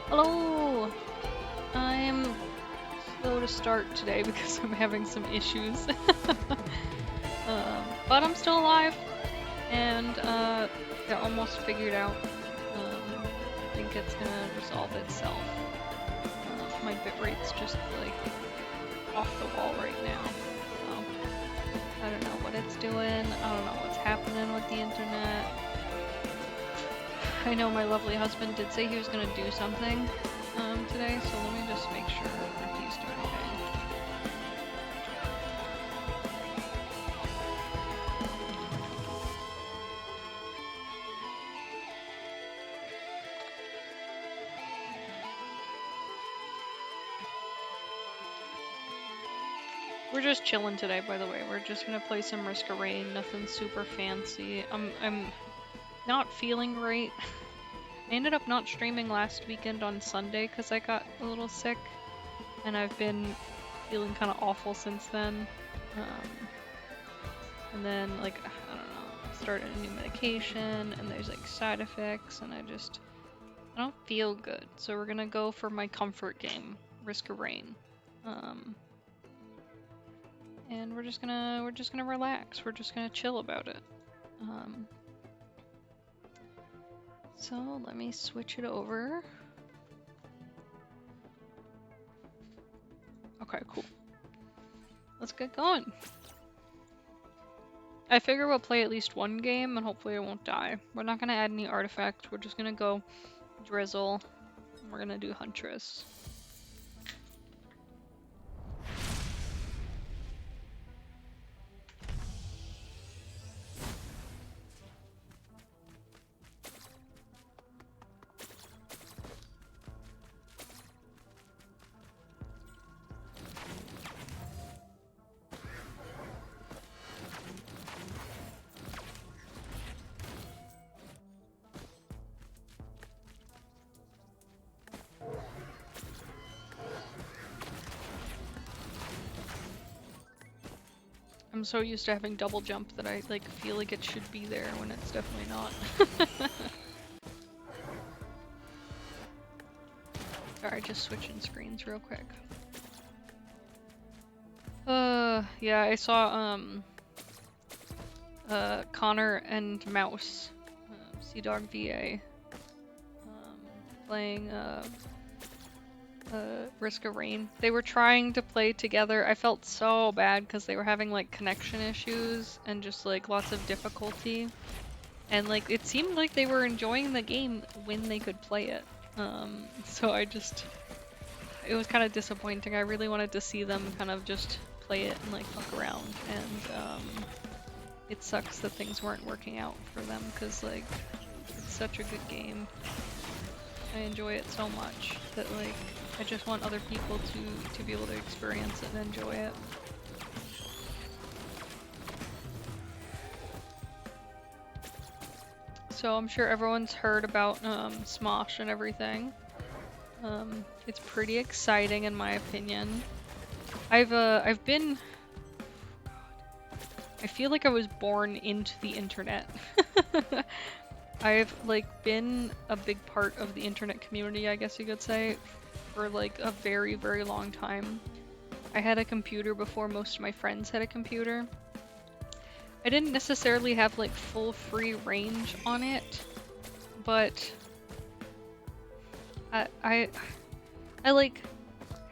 Hello! I'm slow to start today because I'm having some issues. But I'm still alive, and they're almost figured out. I think it's gonna resolve itself. My bitrate's just like off the wall right now, so I don't know what it's doing. I don't know what's happening with the internet. I know my lovely husband did say he was gonna do something today, so let me just make sure that he's doing okay. We're just chilling today, by the way. We're just gonna play some Risk of Rain, nothing super fancy. I'm not feeling great. I ended up not streaming last weekend on Sunday because I got a little sick, and I've been feeling kind of awful since then. And then, like, I don't know, started a new medication, and there's like side effects, and I don't feel good. So we're gonna go for my comfort game, Risk of Rain. And we're just gonna relax. We're just gonna chill about it. So let me switch it over. Okay, cool. Let's get going. I figure we'll play at least one game and hopefully I won't die. We're not gonna add any artifact. We're just gonna go Drizzle. And we're gonna do Huntress. I'm so used to having double jump that I like feel like it should be there when it's definitely not. Sorry, just switching screens real quick. Yeah, I saw Connor and Mouse, Sea Dog VA, playing Risk of Rain. They were trying to play together. I felt so bad because they were having like connection issues and just like lots of difficulty. And like it seemed like they were enjoying the game when they could play it. So it was kind of disappointing. I really wanted to see them kind of just play it and like fuck around. And it sucks that things weren't working out for them because like it's such a good game. I enjoy it so much that like I just want other people to be able to experience it and enjoy it. So I'm sure everyone's heard about Smosh and everything. It's pretty exciting in my opinion. I've been I feel like I was born into the internet. I've like been a big part of the internet community, I guess you could say, for like a very, very long time. I had a computer before most of my friends had a computer. I didn't necessarily have like full free range on it, but I like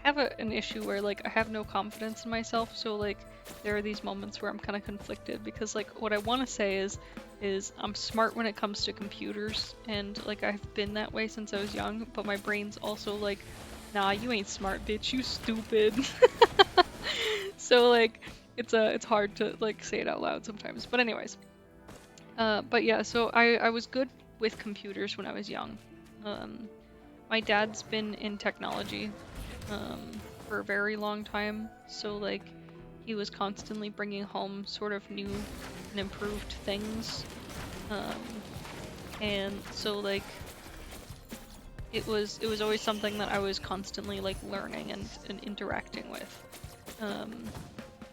have an issue where like I have no confidence in myself, so like there are these moments where I'm kind of conflicted because like what I want to say is I'm smart when it comes to computers, and like I've been that way since I was young, but my brain's also like, nah, you ain't smart, bitch, you stupid. So like it's hard to like say it out loud sometimes. But anyways, but yeah, so I was good with computers when I was young. My dad's been in technology for a very long time, so like he was constantly bringing home sort of new and improved things, and so like it was always something that I was constantly like learning and interacting with,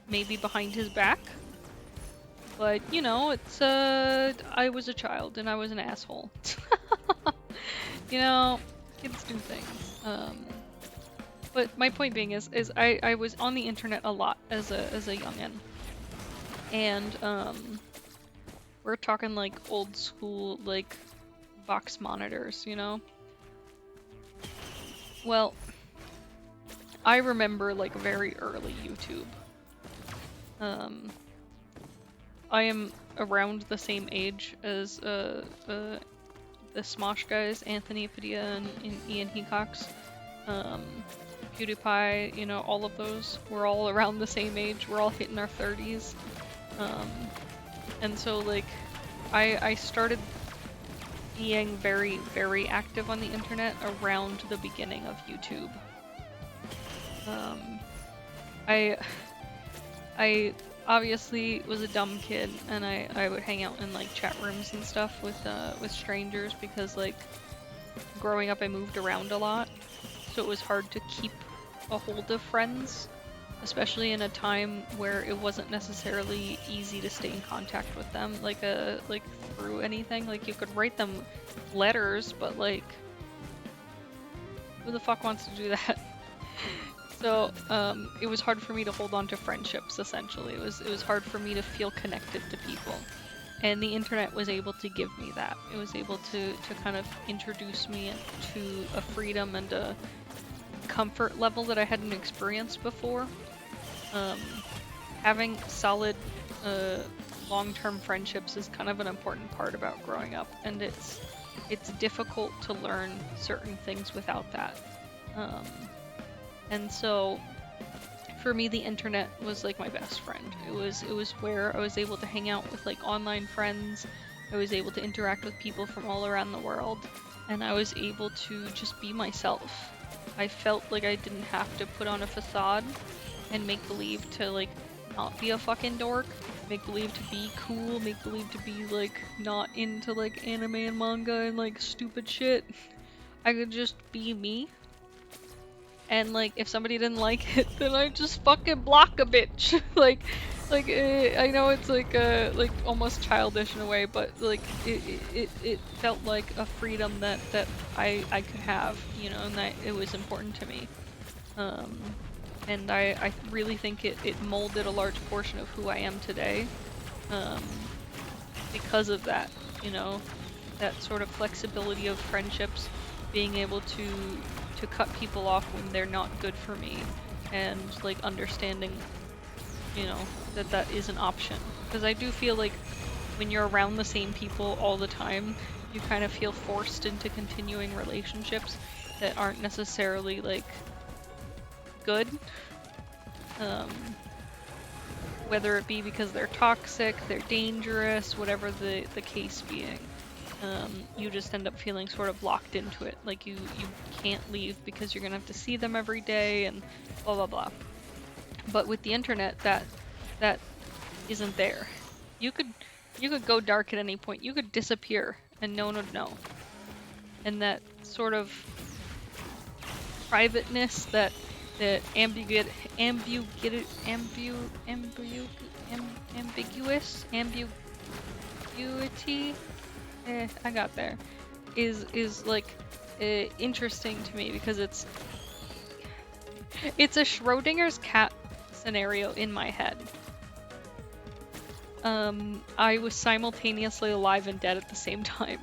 maybe behind his back, but you know, it's I was a child and I was an asshole. You know, kids do things. But my point being is I was on the internet a lot as a youngin, and we're talking like old school like box monitors, you know. Well, I remember like very early YouTube. I am around the same age as the Smosh guys, Anthony Padilla and Ian Hecox. PewDiePie, you know, all of those. We're all around the same age. We're all hitting our 30s. And so like, I started being very, very active on the internet around the beginning of YouTube. I obviously was a dumb kid, and I would hang out in like chat rooms and stuff with strangers because like growing up I moved around a lot, so it was hard to keep a hold of friends, especially in a time where it wasn't necessarily easy to stay in contact with them like through anything. Like you could write them letters, but like who the fuck wants to do that? So it was hard for me to hold on to friendships. Essentially, it was hard for me to feel connected to people, and the internet was able to give me that. It was able to kind of introduce me to a freedom and a comfort level that I hadn't experienced before. Having solid long-term friendships is kind of an important part about growing up, and it's difficult to learn certain things without that. And so for me, the internet was like my best friend. It was where I was able to hang out with like online friends. I was able to interact with people from all around the world, and I was able to just be myself. I felt like I didn't have to put on a facade and make believe to like not be a fucking dork, make believe to be cool, make believe to be like not into like anime and manga and like stupid shit. I could just be me. And like, if somebody didn't like it, then I just fucking block a bitch. I know it's like almost childish in a way, but like it felt like a freedom that I could have, you know, and that it was important to me. And I really think it molded a large portion of who I am today, because of that, you know, that sort of flexibility of friendships, being able to cut people off when they're not good for me, and like understanding, you know, that is an option. Because I do feel like when you're around the same people all the time, you kind of feel forced into continuing relationships that aren't necessarily like good. Whether it be because they're toxic, they're dangerous, whatever the case being. You just end up feeling sort of locked into it. Like you can't leave because you're gonna have to see them every day and blah blah blah. But with the internet, that isn't there. You could go dark at any point. You could disappear and no one would know. And that sort of privateness, that ambiguity, I got there, is like interesting to me because it's a Schrodinger's cat scenario in my head. I was simultaneously alive and dead at the same time.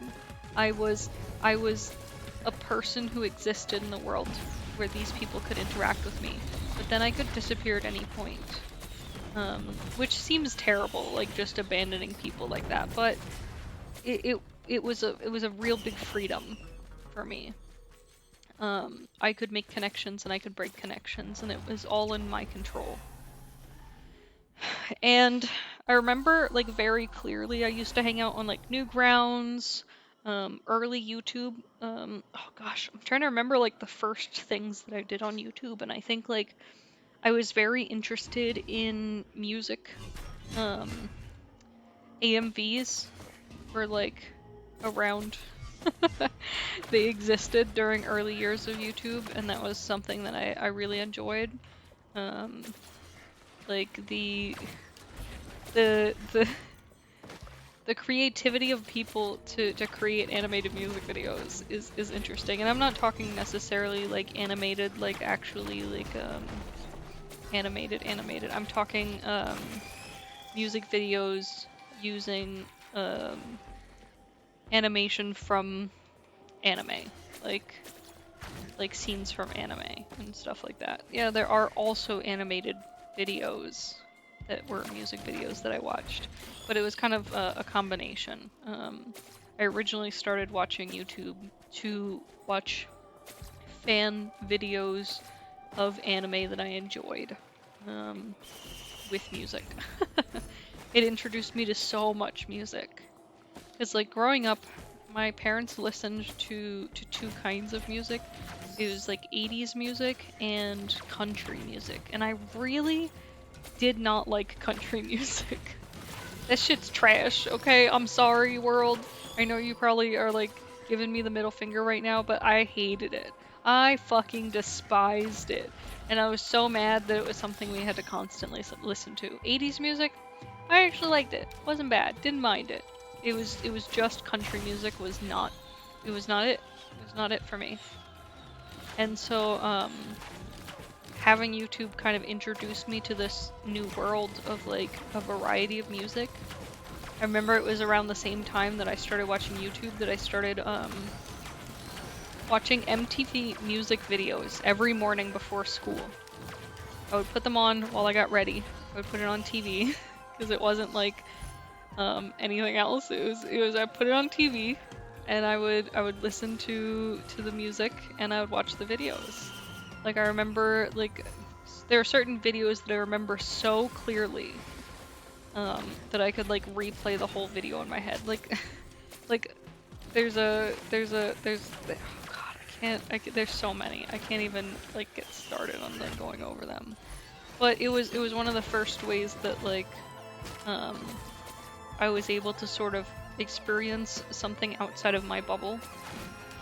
I was a person who existed in the world where these people could interact with me, but then I could disappear at any point. Which seems terrible, like just abandoning people like that, but it was a real big freedom for me. I could make connections and I could break connections, and it was all in my control. And I remember like very clearly I used to hang out on like Newgrounds, early YouTube. Oh gosh, I'm trying to remember like the first things that I did on YouTube, and I think like I was very interested in music. AMVs were like around. They existed during early years of YouTube, and that was something that I really enjoyed. Like the the creativity of people to create animated music videos is interesting. And I'm not talking necessarily like animated, like actually like animated. I'm talking music videos using animation from anime, like scenes from anime and stuff like that. Yeah, there are also animated videos that were music videos that I watched, but it was kind of a combination. I originally started watching YouTube to watch fan videos of anime that I enjoyed with music. It introduced me to so much music. Because like growing up, my parents listened to two kinds of music. It was like 80s music and country music. And I really did not like country music. That shit's trash, okay? I'm sorry, world. I know you probably are like giving me the middle finger right now, but I hated it. I fucking despised it. And I was so mad that it was something we had to constantly listen to. 80s music, I actually liked it. Wasn't bad. Didn't mind it. It was just country music was not it was not it. It was not it for me. And so having YouTube kind of introduced me to this new world of like a variety of music. I remember it was around the same time that I started watching YouTube that I started watching MTV music videos every morning before school. I would put them on while I got ready. I would put it on TV because it wasn't like anything else. It was I put it on TV and I would listen to the music and I would watch the videos. Like I remember like there are certain videos that I remember so clearly that I could like replay the whole video in my head. Like like there's oh god, there's so many. I can't even like get started on like going over them. But it was one of the first ways that like I was able to sort of experience something outside of my bubble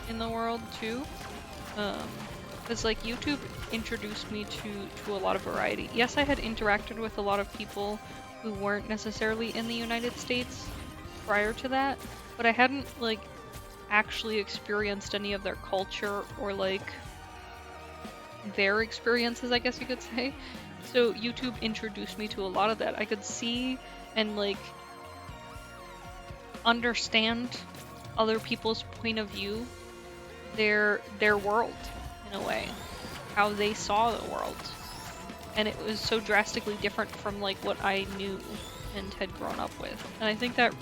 in the world too. Because like YouTube introduced me to a lot of variety. Yes, I had interacted with a lot of people who weren't necessarily in the United States prior to that, but I hadn't like actually experienced any of their culture or like their experiences, I guess you could say. So YouTube introduced me to a lot of that. I could see and like understand other people's point of view, their world in a way, how they saw the world. And it was so drastically different from like what I knew and had grown up with. And I think that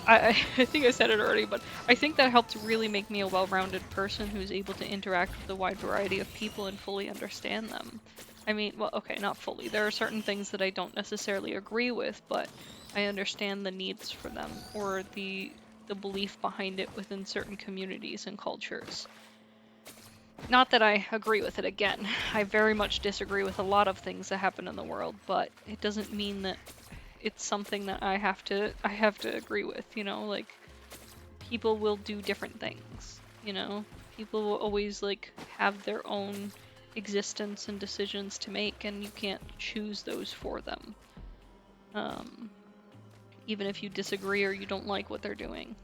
I think I said it already, but I think that helped really make me a well-rounded person who's able to interact with a wide variety of people and fully understand them. I mean, well, okay, not fully. There are certain things that I don't necessarily agree with, but I understand the needs for them or the belief behind it within certain communities and cultures. Not that I agree with it again. I very much disagree with a lot of things that happen in the world, but it doesn't mean that it's something that I have to agree with, you know, like people will do different things, you know? People will always like have their own existence and decisions to make and you can't choose those for them. Even if you disagree or you don't like what they're doing.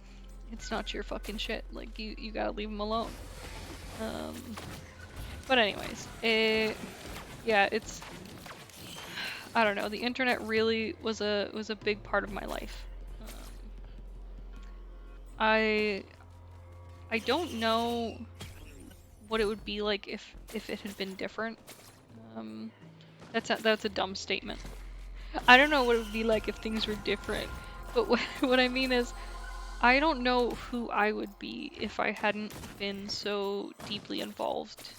It's not your fucking shit. Like you gotta leave them alone. But anyways, yeah, it's I don't know. The internet really was a big part of my life. I don't know what it would be like if it had been different. That's a dumb statement. I don't know what it would be like if things were different. But what I mean is, I don't know who I would be if I hadn't been so deeply involved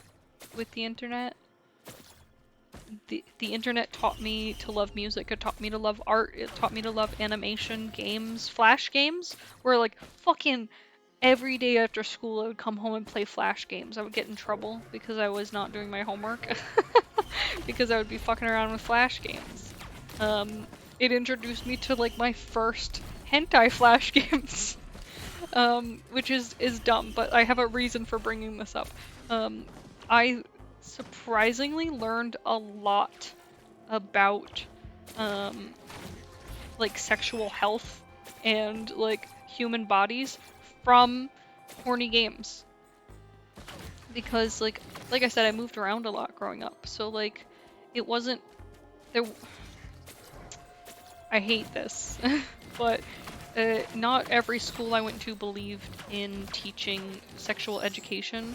with the internet. The internet taught me to love music, it taught me to love art, it taught me to love animation, games, Flash games, where like fucking every day after school I would come home and play Flash games. I would get in trouble because I was not doing my homework because I would be fucking around with Flash games. It introduced me to like my first hentai Flash games, which is dumb, but I have a reason for bringing this up. I surprisingly learned a lot about like sexual health and like human bodies from horny games. Because like I said, I moved around a lot growing up, so like it wasn't there. I hate this, but not every school I went to believed in teaching sexual education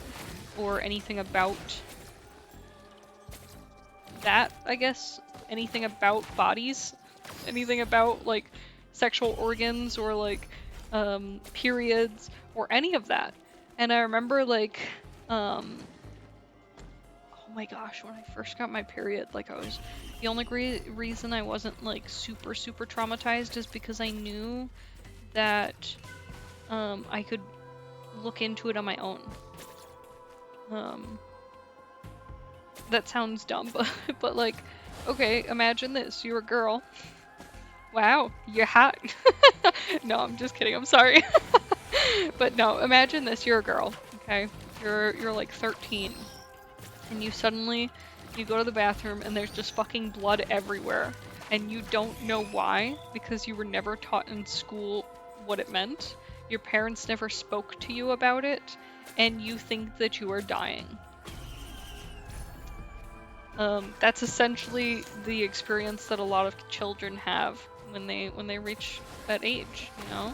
or anything about that, I guess. Anything about bodies, anything about like sexual organs or like periods or any of that. And I remember like oh my gosh, when I first got my period, like I was the only reason I wasn't like super traumatized is because I knew that I could look into it on my own. That sounds dumb, but like, okay, imagine this. You're a girl. Wow, you're hot. No, I'm just kidding. I'm sorry. But no, imagine this. You're a girl, okay? You're like 13. And you go to the bathroom and there's just fucking blood everywhere. And you don't know why, because you were never taught in school what it meant. Your parents never spoke to you about it, and you think that you are dying. That's essentially the experience that a lot of children have when they reach that age, you know?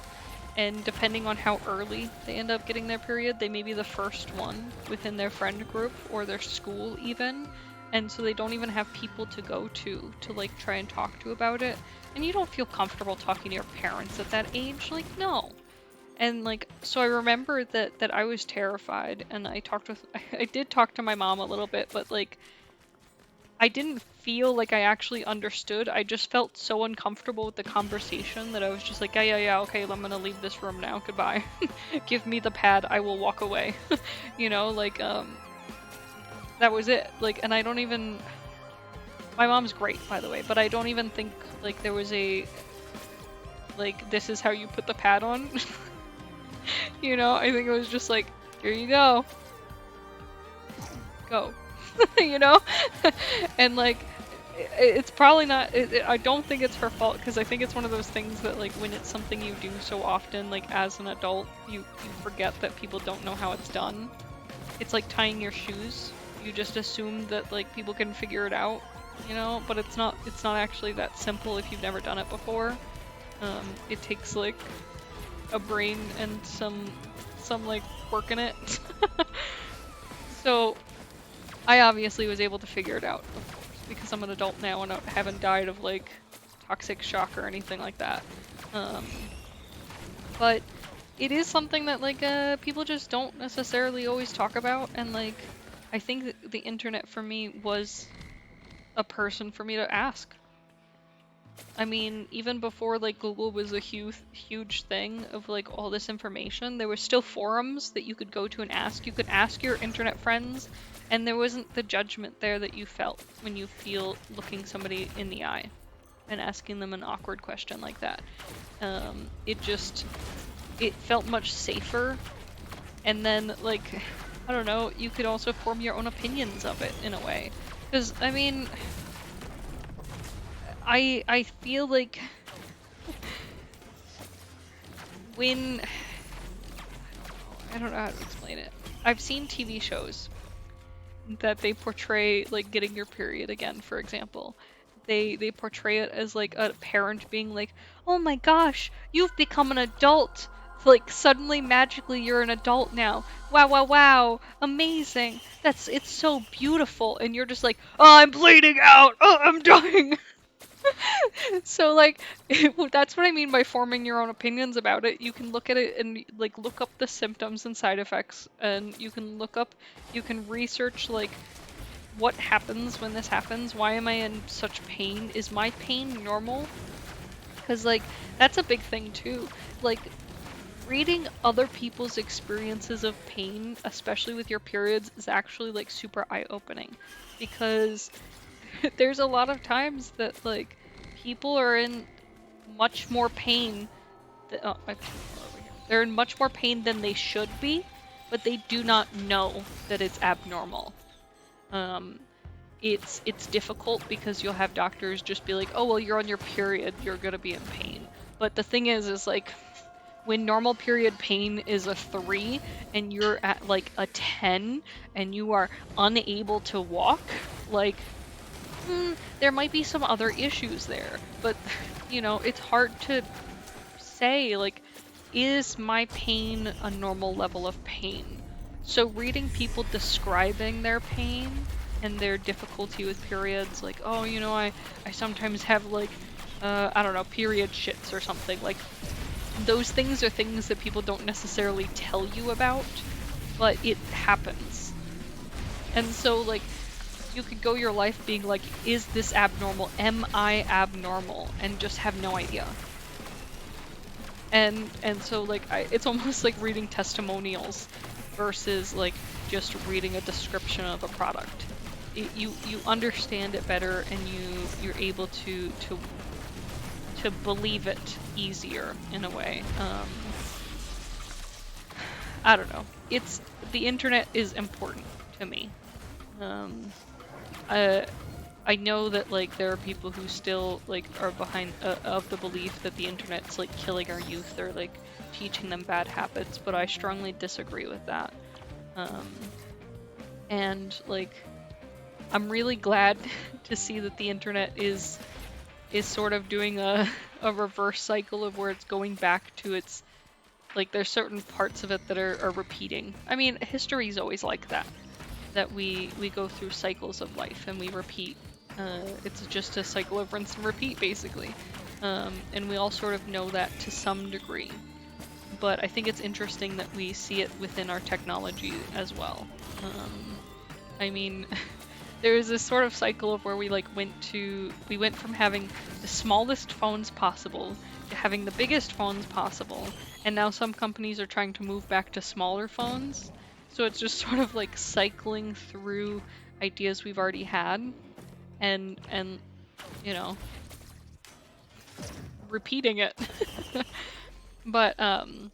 And depending on how early they end up getting their period, they may be the first one within their friend group or their school even. And so they don't even have people to go to like try and talk to about it. And you don't feel comfortable talking to your parents at that age, like no. And like, so I remember that I was terrified, and I did talk to my mom a little bit, but like, I didn't feel like I actually understood. I just felt so uncomfortable with the conversation that I was just like, yeah, okay, I'm gonna leave this room now, goodbye. Give me the pad, I will walk away. You know, like, that was it. Like, and I don't even... My mom's great, by the way, but I don't even think, like, there was a... Like, this is how you put the pad on. You know, I think it was just like, here you go. Go. You know? And like, it's probably not, I don't think it's her fault, because I think it's one of those things that like when it's something you do so often, like as an adult, you forget that people don't know how it's done. It's like tying your shoes. You just assume that like people can figure it out, you know, but it's not actually that simple if you've never done it before. It takes like a brain and some like work in it. So I obviously was able to figure it out, of course, because I'm an adult now and I haven't died of like toxic shock or anything like that. But it is something that like people just don't necessarily always talk about, and like I think that the internet for me was a person for me to ask. I mean, even before like Google was a huge thing of like all this information, there were still forums that you could go to and ask. You could ask your internet friends, and there wasn't the judgment there that you felt when you feel looking somebody in the eye and asking them an awkward question like that. It felt much safer. And then like, I don't know, you could also form your own opinions of it in a way. Because, I mean, I feel like when... I don't know how to explain it. I've seen TV shows that they portray like getting your period again, for example. They portray it as like a parent being like, oh my gosh, you've become an adult. Like suddenly magically you're an adult now. Wow, amazing. It's so beautiful. And you're just like, oh, I'm bleeding out. Oh, I'm dying. So like, that's what I mean by forming your own opinions about it. You can look at it and like look up the symptoms and side effects, and you can research like what happens when this happens. Why am I in such pain? Is my pain normal? Because like, that's a big thing too. Like, reading other people's experiences of pain, especially with your periods, is actually like super eye-opening, because there's a lot of times that like people are in much more pain they're in much more pain than they should be, but they do not know that it's abnormal. It's difficult because you'll have doctors just be like, oh well, you're on your period, you're gonna be in pain. But the thing is like, when normal period pain is a 3 and you're at like a 10 and you are unable to walk, like, there might be some other issues there. But, you know, it's hard to say, like, is my pain a normal level of pain? So reading people describing their pain and their difficulty with periods, like, oh, you know, I sometimes have like, I don't know, period shits or something, like, those things are things that people don't necessarily tell you about, but it happens. And so, like, you could go your life being like, is this abnormal? Am I abnormal? And just have no idea. And so, like, it's almost like reading testimonials versus like just reading a description of a product. You understand it better, and you're able to believe it easier in a way. I don't know. The internet is important to me. I know that like there are people who still like are behind of the belief that the internet's like killing our youth or like teaching them bad habits, but I strongly disagree with that. And like, I'm really glad to see that the internet is sort of doing a reverse cycle of where it's going back to its, like, there's certain parts of it that are repeating. I mean, history is always like that we go through cycles of life and we repeat. It's just a cycle of rinse and repeat, basically. And we all sort of know that to some degree. But I think it's interesting that we see it within our technology as well. I mean, there is this sort of cycle of where we went from having the smallest phones possible to having the biggest phones possible, and now some companies are trying to move back to smaller phones. So it's just sort of like cycling through ideas we've already had, and you know, repeating it. But I'm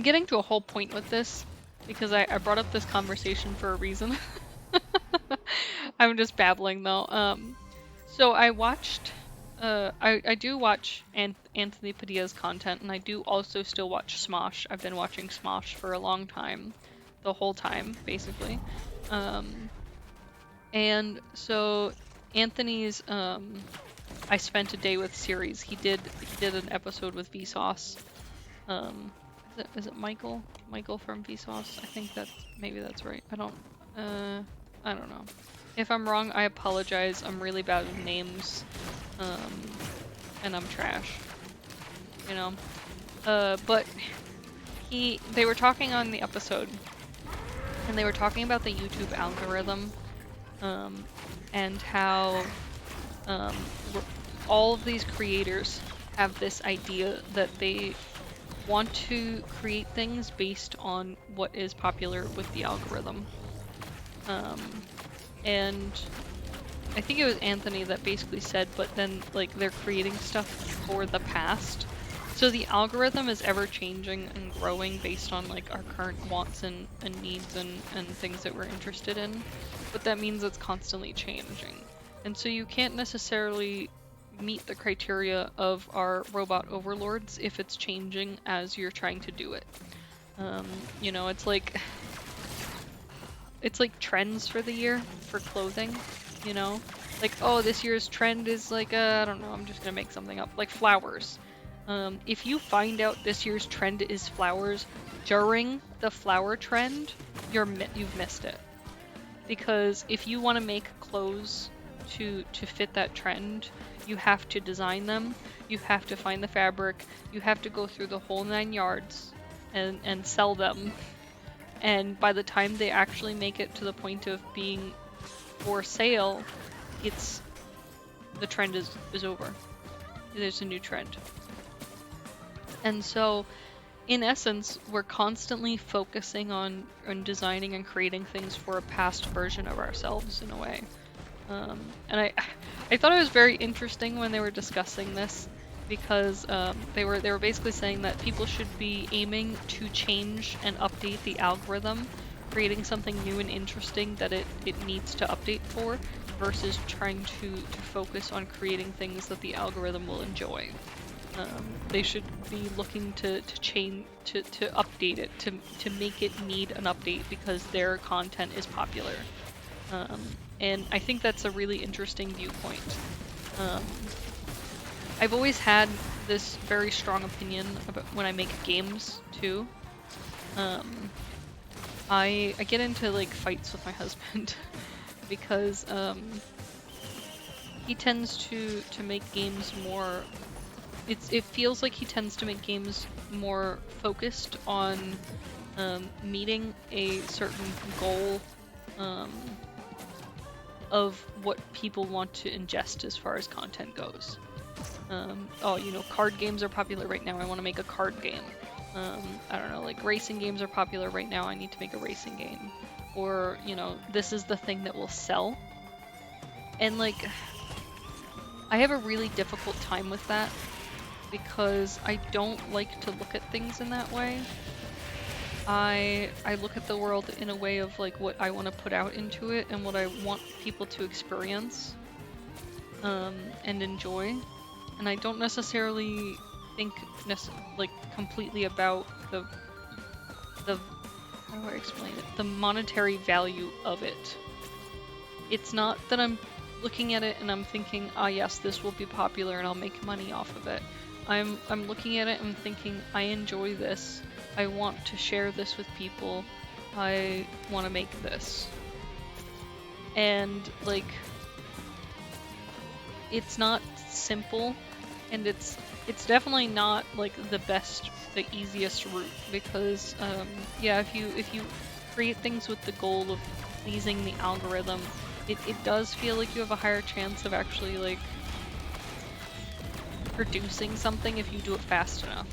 getting to a whole point with this because I brought up this conversation for a reason. I'm just babbling though. So I watched, I do watch Anthony Padilla's content, and I do also still watch Smosh. I've been watching Smosh for a long time, the whole time, basically. And so Anthony's, I Spent a Day with series, he did an episode with Vsauce. Is it Michael? Michael from Vsauce? I think maybe that's right. I don't know. If I'm wrong, I apologize. I'm really bad with names. And I'm trash. You know? But they were talking on the episode, and they were talking about the YouTube algorithm, and how all of these creators have this idea that they want to create things based on what is popular with the algorithm. And I think it was Anthony that basically said, but then like they're creating stuff for the past. So the algorithm is ever changing and growing based on like our current wants and needs and things that we're interested in. But that means it's constantly changing. And so you can't necessarily meet the criteria of our robot overlords if it's changing as you're trying to do it. You know, it's like trends for the year for clothing, you know? Like, oh, this year's trend is like, I don't know, I'm just gonna make something up, like flowers. If you find out this year's trend is flowers during the flower trend, you've missed it. Because if you want to make clothes to fit that trend, you have to design them, you have to find the fabric, you have to go through the whole 9 yards and sell them. And by the time they actually make it to the point of being for sale, the trend is over. There's a new trend. And so, in essence, we're constantly focusing on designing and creating things for a past version of ourselves in a way. And I thought it was very interesting when they were discussing this, because they were basically saying that people should be aiming to change and update the algorithm, creating something new and interesting that it needs to update for, versus trying to focus on creating things that the algorithm will enjoy. They should be looking to change, to update it, to make it need an update because their content is popular. And I think that's a really interesting viewpoint. I've always had this very strong opinion about when I make games too. I get into like fights with my husband because he tends to make games more. It feels like he tends to make games more focused on meeting a certain goal of what people want to ingest as far as content goes. Oh, you know, card games are popular right now. I want to make a card game. I don't know, like racing games are popular right now. I need to make a racing game. Or, you know, this is the thing that will sell. And like, I have a really difficult time with that because I don't like to look at things in that way. I look at the world in a way of like what I want to put out into it and what I want people to experience and enjoy. And I don't necessarily think like completely about the how do I explain it? The monetary value of it. It's not that I'm looking at it and I'm thinking, ah yes, this will be popular and I'll make money off of it. I'm looking at it and thinking, I enjoy this. I want to share this with people. I want to make this. And like, it's not simple, and it's definitely not like the easiest route, because yeah, if you create things with the goal of pleasing the algorithm, it does feel like you have a higher chance of actually like producing something if you do it fast enough.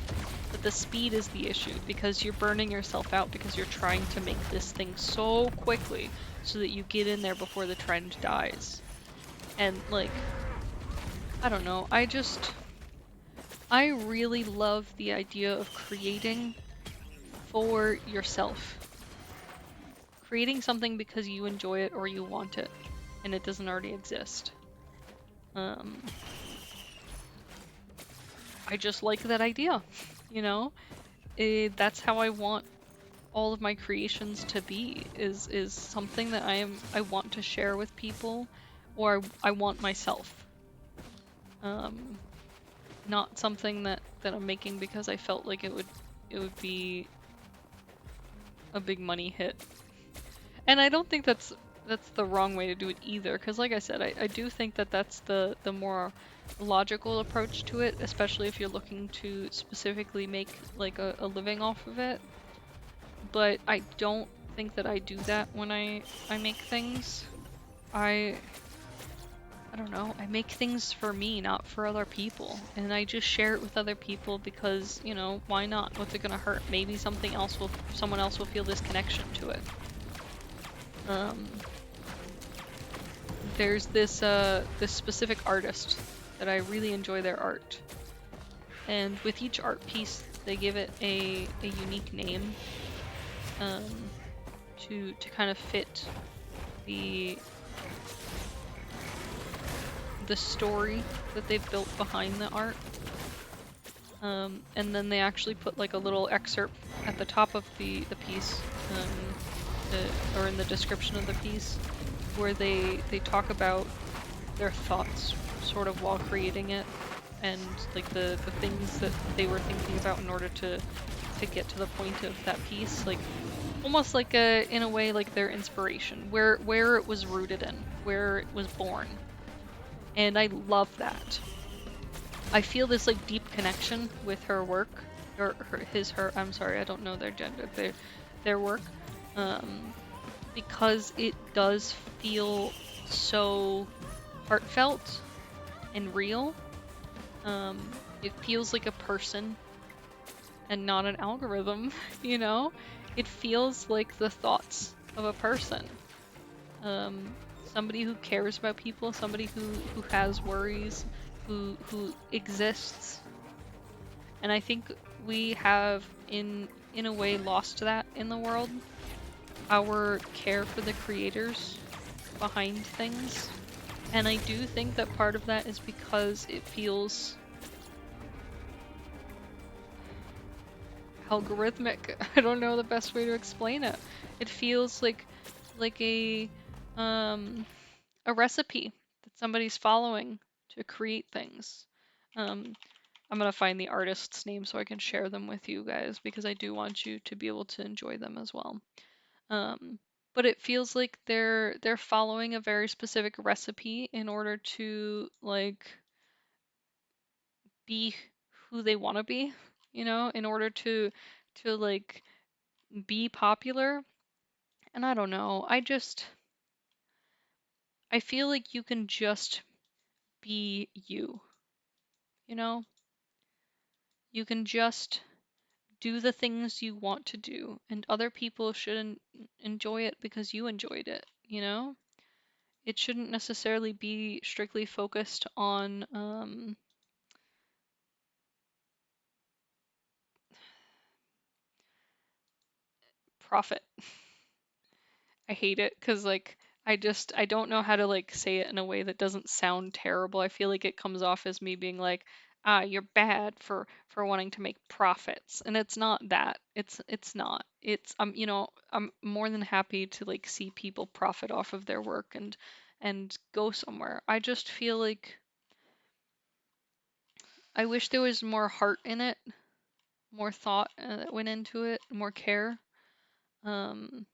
But the speed is the issue, because you're burning yourself out because you're trying to make this thing so quickly so that you get in there before the trend dies. And like, I don't know, I really love the idea of creating for yourself. Creating something because you enjoy it or you want it, and it doesn't already exist. I just like that idea, you know? That's how I want all of my creations to be, is something that I want to share with people, or I want myself. Not something that I'm making because I felt like it would be a big money hit. And I don't think that's the wrong way to do it either, because like I said, I do think that that's the more logical approach to it, especially if you're looking to specifically make like a living off of it. But I don't think that I do that when I make things. I don't know, I make things for me, not for other people. And I just share it with other people because, you know, why not? What's it gonna hurt? Maybe someone else will feel this connection to it. There's this specific artist that I really enjoy their art. And with each art piece, they give it a unique name to kind of fit the story that they've built behind the art. And then they actually put like a little excerpt at the top of the piece, or in the description of the piece, where they talk about their thoughts sort of while creating it, and like the things that they were thinking about in order to get to the point of that piece, like almost like in a way like their inspiration, where it was rooted in, where it was born. And I love that. I feel this like deep connection with her work, or her, I'm sorry, I don't know their gender, their work, because it does feel so heartfelt and real. It feels like a person and not an algorithm, you know? It feels like the thoughts of a person. Somebody who cares about people, somebody who has worries, who exists. And I think we have in a way lost that in the world. Our care for the creators behind things. And I do think that part of that is because it feels algorithmic. I don't know the best way to explain it. It feels like a recipe that somebody's following to create things. I'm gonna find the artist's name so I can share them with you guys because I do want you to be able to enjoy them as well. But it feels like they're following a very specific recipe in order to like be who they want to be, you know, in order to like be popular. And I don't know, I feel like you can just be you, you know? You can just do the things you want to do, and other people shouldn't enjoy it because you enjoyed it, you know? It shouldn't necessarily be strictly focused on profit. I hate it because like I don't know how to like say it in a way that doesn't sound terrible. I feel like it comes off as me being like, ah, you're bad for wanting to make profits. And it's not that. It's not. It's you know, I'm more than happy to like see people profit off of their work and go somewhere. I just feel like I wish there was more heart in it, more thought that went into it, more care. Um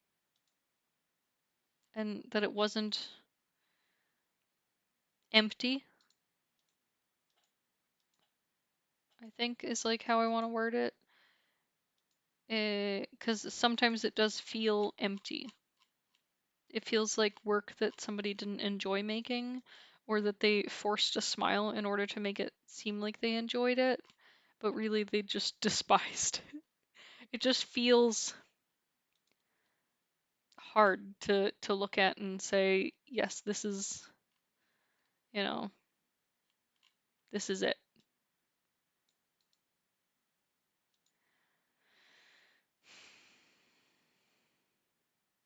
and that it wasn't empty, I think is like how I want to word it. Because sometimes it does feel empty. It feels like work that somebody didn't enjoy making, or that they forced a smile in order to make it seem like they enjoyed it, but really they just despised it. It just feels hard to look at and say, yes, this is, you know, this is it.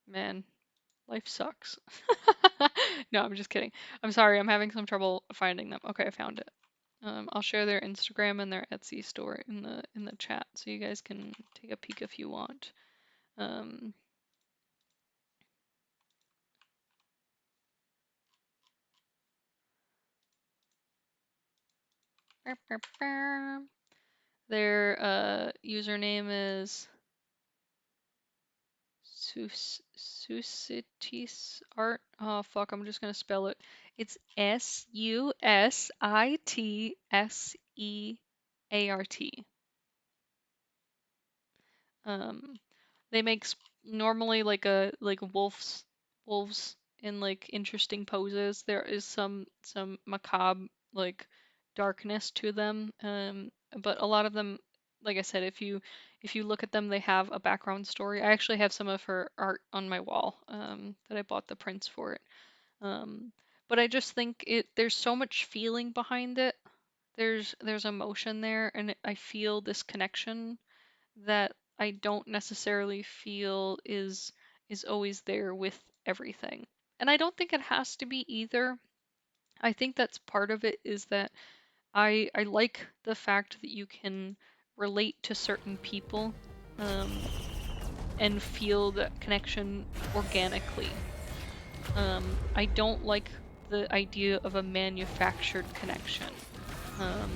Man, life sucks. No, I'm just kidding. I'm sorry, I'm having some trouble finding them. Okay, I found it. I'll share their Instagram and their Etsy store in the chat so you guys can take a peek if you want. Um, their username is Susitis Art. Oh fuck, I'm just gonna spell it. It's SUSITSEART. Um, they make normally like wolves in like interesting poses. There is some macabre like darkness to them. But a lot of them, like I said, if you look at them, they have a background story. I actually have some of her art on my wall that I bought the prints for it. Um, but I just think there's so much feeling behind it. There's emotion there, and I feel this connection that I don't necessarily feel is always there with everything. And I don't think it has to be either. I think that's part of it is that I like the fact that you can relate to certain people um, and feel that connection organically. I don't like the idea of a manufactured connection. Um,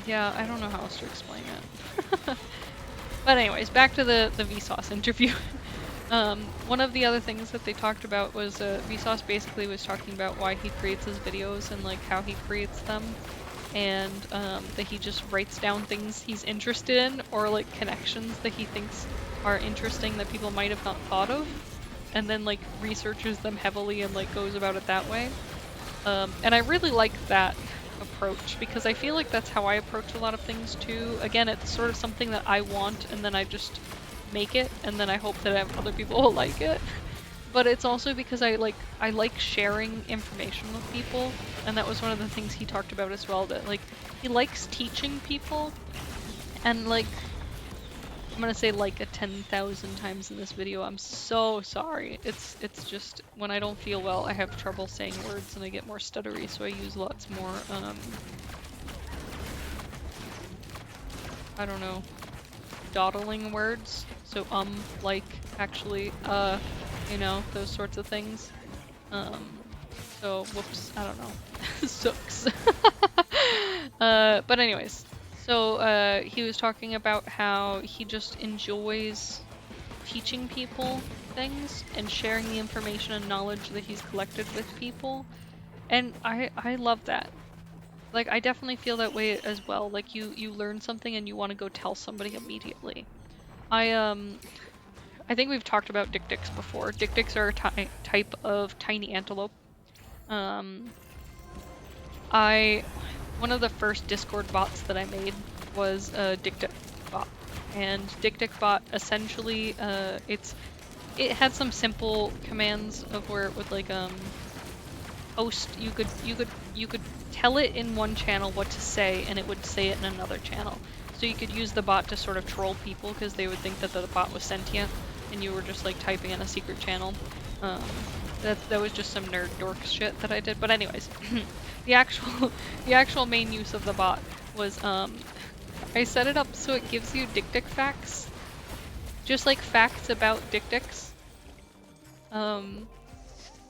yeah, I don't know how else to explain it. But anyways, back to the Vsauce interview. One of the other things that they talked about was Vsauce basically was talking about why he creates his videos and like how he creates them, and that he just writes down things he's interested in or like connections that he thinks are interesting that people might have not thought of, and then like researches them heavily and like goes about it that way. And I really like that approach because I feel like that's how I approach a lot of things too. Again, it's sort of something that I want and then I just make it and then I hope that other people will like it. But it's also because I like sharing information with people, and that was one of the things he talked about as well, that like he likes teaching people, and like I'm gonna say like a 10,000 times in this video, I'm so sorry. It's just when I don't feel well, I have trouble saying words and I get more stuttery, so I use lots more I don't know, dawdling words. So like, actually, you know, those sorts of things. So whoops, I don't know. Sucks. But anyways, so he was talking about how he just enjoys teaching people things and sharing the information and knowledge that he's collected with people. And I love that. Like, I definitely feel that way as well. Like, you learn something and you want to go tell somebody immediately. I think we've talked about dik-diks before. Dik-diks are a type of tiny antelope. Um, one of the first Discord bots that I made was a dik-dik bot. And dik-dik bot essentially, it had some simple commands of where it would like host, you could tell it in one channel what to say and it would say it in another channel. So you could use the bot to sort of troll people because they would think that the bot was sentient and you were just like typing in a secret channel. Um, that was just some nerd dork shit that I did. But anyways, the actual main use of the bot was I set it up so it gives you dik-dik facts. Just like facts about dik-diks.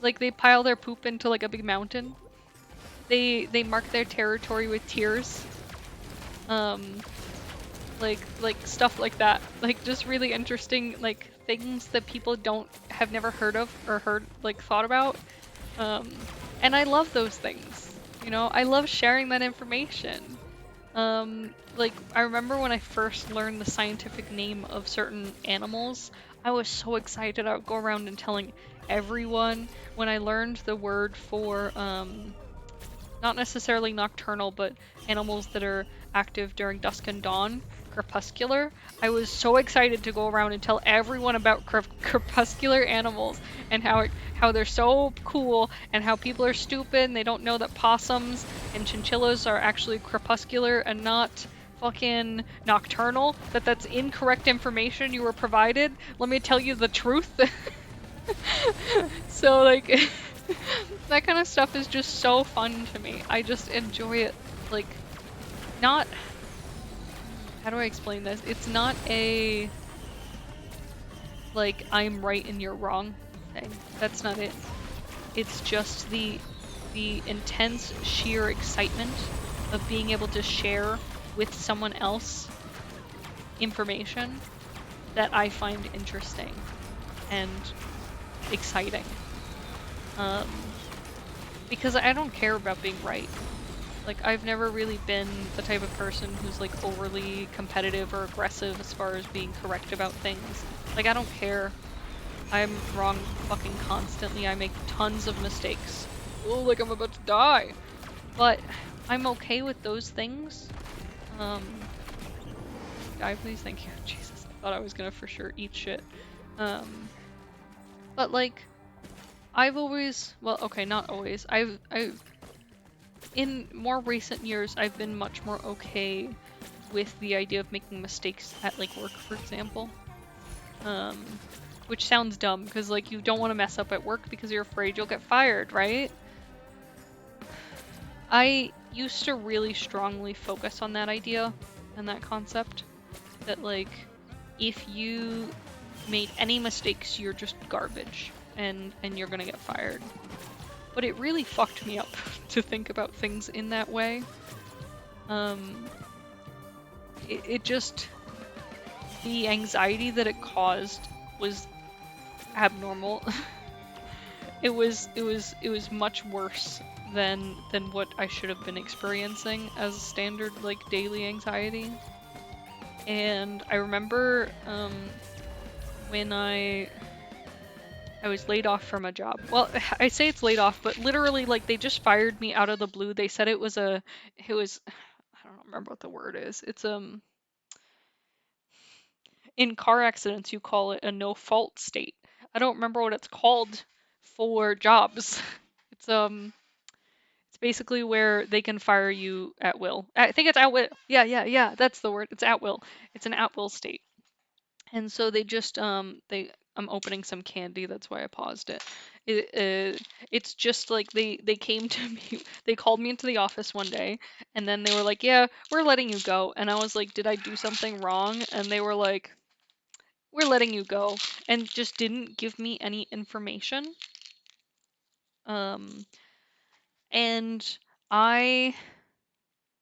Like they pile their poop into like a big mountain. They mark their territory with tears. Like stuff like that. Like just really interesting like things that people have never heard of or thought about. And I love those things. You know, I love sharing that information. Like I remember when I first learned the scientific name of certain animals, I was so excited. I would go around and telling everyone. When I learned the word for not necessarily nocturnal, but animals that are active during dusk and dawn, crepuscular. I was so excited to go around and tell everyone about crepuscular animals and how they're so cool and how people are stupid and they don't know that possums and chinchillas are actually crepuscular and not fucking nocturnal, that's incorrect information you were provided. Let me tell you the truth. So like that kind of stuff is just so fun to me. I just enjoy it. Like, not, how do I explain this? It's not a like I'm right and you're wrong thing. That's not it. It's just the intense sheer excitement of being able to share with someone else information that I find interesting and exciting. Because I don't care about being right. Like, I've never really been the type of person who's like overly competitive or aggressive as far as being correct about things. Like, I don't care. I'm wrong fucking constantly. I make tons of mistakes. Oh, like I'm about to die. But I'm okay with those things. Die, please, thank you. Jesus, I thought I was gonna for sure eat shit. But like, I've always, well, okay, not always. In more recent years, I've been much more okay with the idea of making mistakes at like work, for example. Which sounds dumb because like you don't want to mess up at work because you're afraid you'll get fired, right? I used to really strongly focus on that idea and that concept that like if you made any mistakes, you're just garbage and you're gonna get fired. But it really fucked me up to think about things in that way. It just, the anxiety that it caused was abnormal. It was much worse than what I should have been experiencing as a standard like daily anxiety. And I remember when I was laid off from a job. Well, I say it's laid off, but literally like they just fired me out of the blue. They said it was I don't remember what the word is. It's in car accidents you call it a no fault state. I don't remember what it's called for jobs. It's basically where they can fire you at will. I think it's at will. Yeah, that's the word. It's at will. It's an at will state. And so they just they I'm opening some candy. That's why I paused it. It's just like they came to me. They called me into the office one day, and then they were like, "Yeah, we're letting you go." And I was like, "Did I do something wrong?" And they were like, "We're letting you go," and just didn't give me any information. And I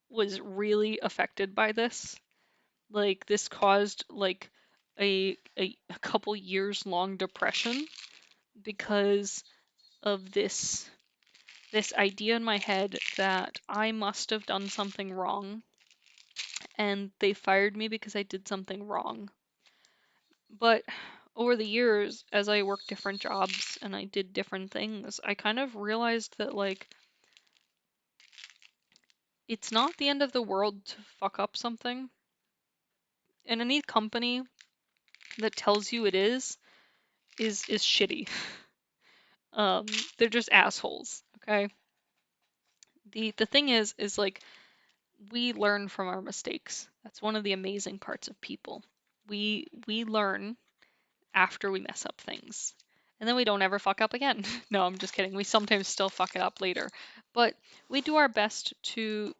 was really affected by this. Like, this caused like a couple years long depression because of this idea in my head that I must have done something wrong and they fired me because I did something wrong. But over the years, as I worked different jobs and I did different things, I kind of realized that like it's not the end of the world to fuck up something. And any company that tells you it is shitty. They're just assholes, okay? The thing is like we learn from our mistakes. That's one of the amazing parts of people. We learn after we mess up things. And then we don't ever fuck up again. No, I'm just kidding. We sometimes still fuck it up later. But we do our best to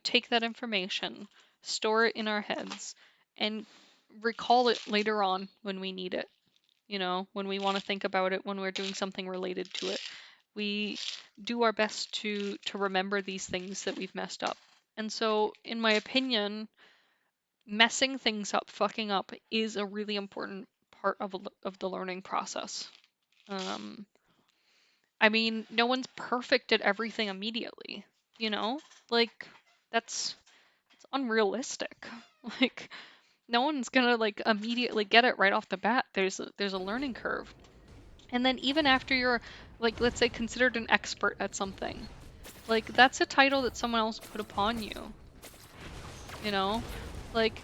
take that information, store it in our heads, and recall it later on when we need it. You know, when we want to think about it, when we're doing something related to it. We do our best to remember these things that we've messed up. And so, in my opinion, messing things up, fucking up, is a really important part of the learning process. I mean, no one's perfect at everything immediately, you know? Like, that's unrealistic. Like, no one's gonna like immediately get it right off the bat. There's a learning curve. And then even after you're like, let's say, considered an expert at something, like that's a title that someone else put upon you. You know? Like,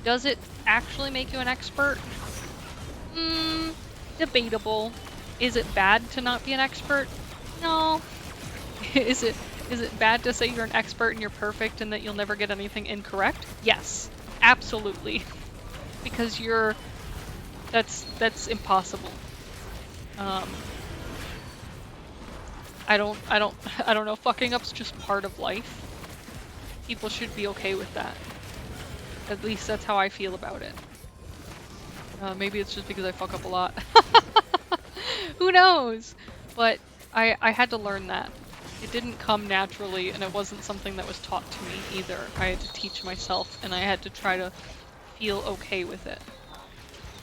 does it actually make you an expert? Debatable. Is it bad to not be an expert? No. Is it bad to say you're an expert and you're perfect and that you'll never get anything incorrect? Yes. Absolutely. Because that's impossible. I don't know, fucking up's just part of life. People should be okay with that. At least that's how I feel about it. Maybe it's just because I fuck up a lot. Who knows? But I had to learn that. It didn't come naturally, and it wasn't something that was taught to me either. I had to teach myself, and I had to try to feel okay with it.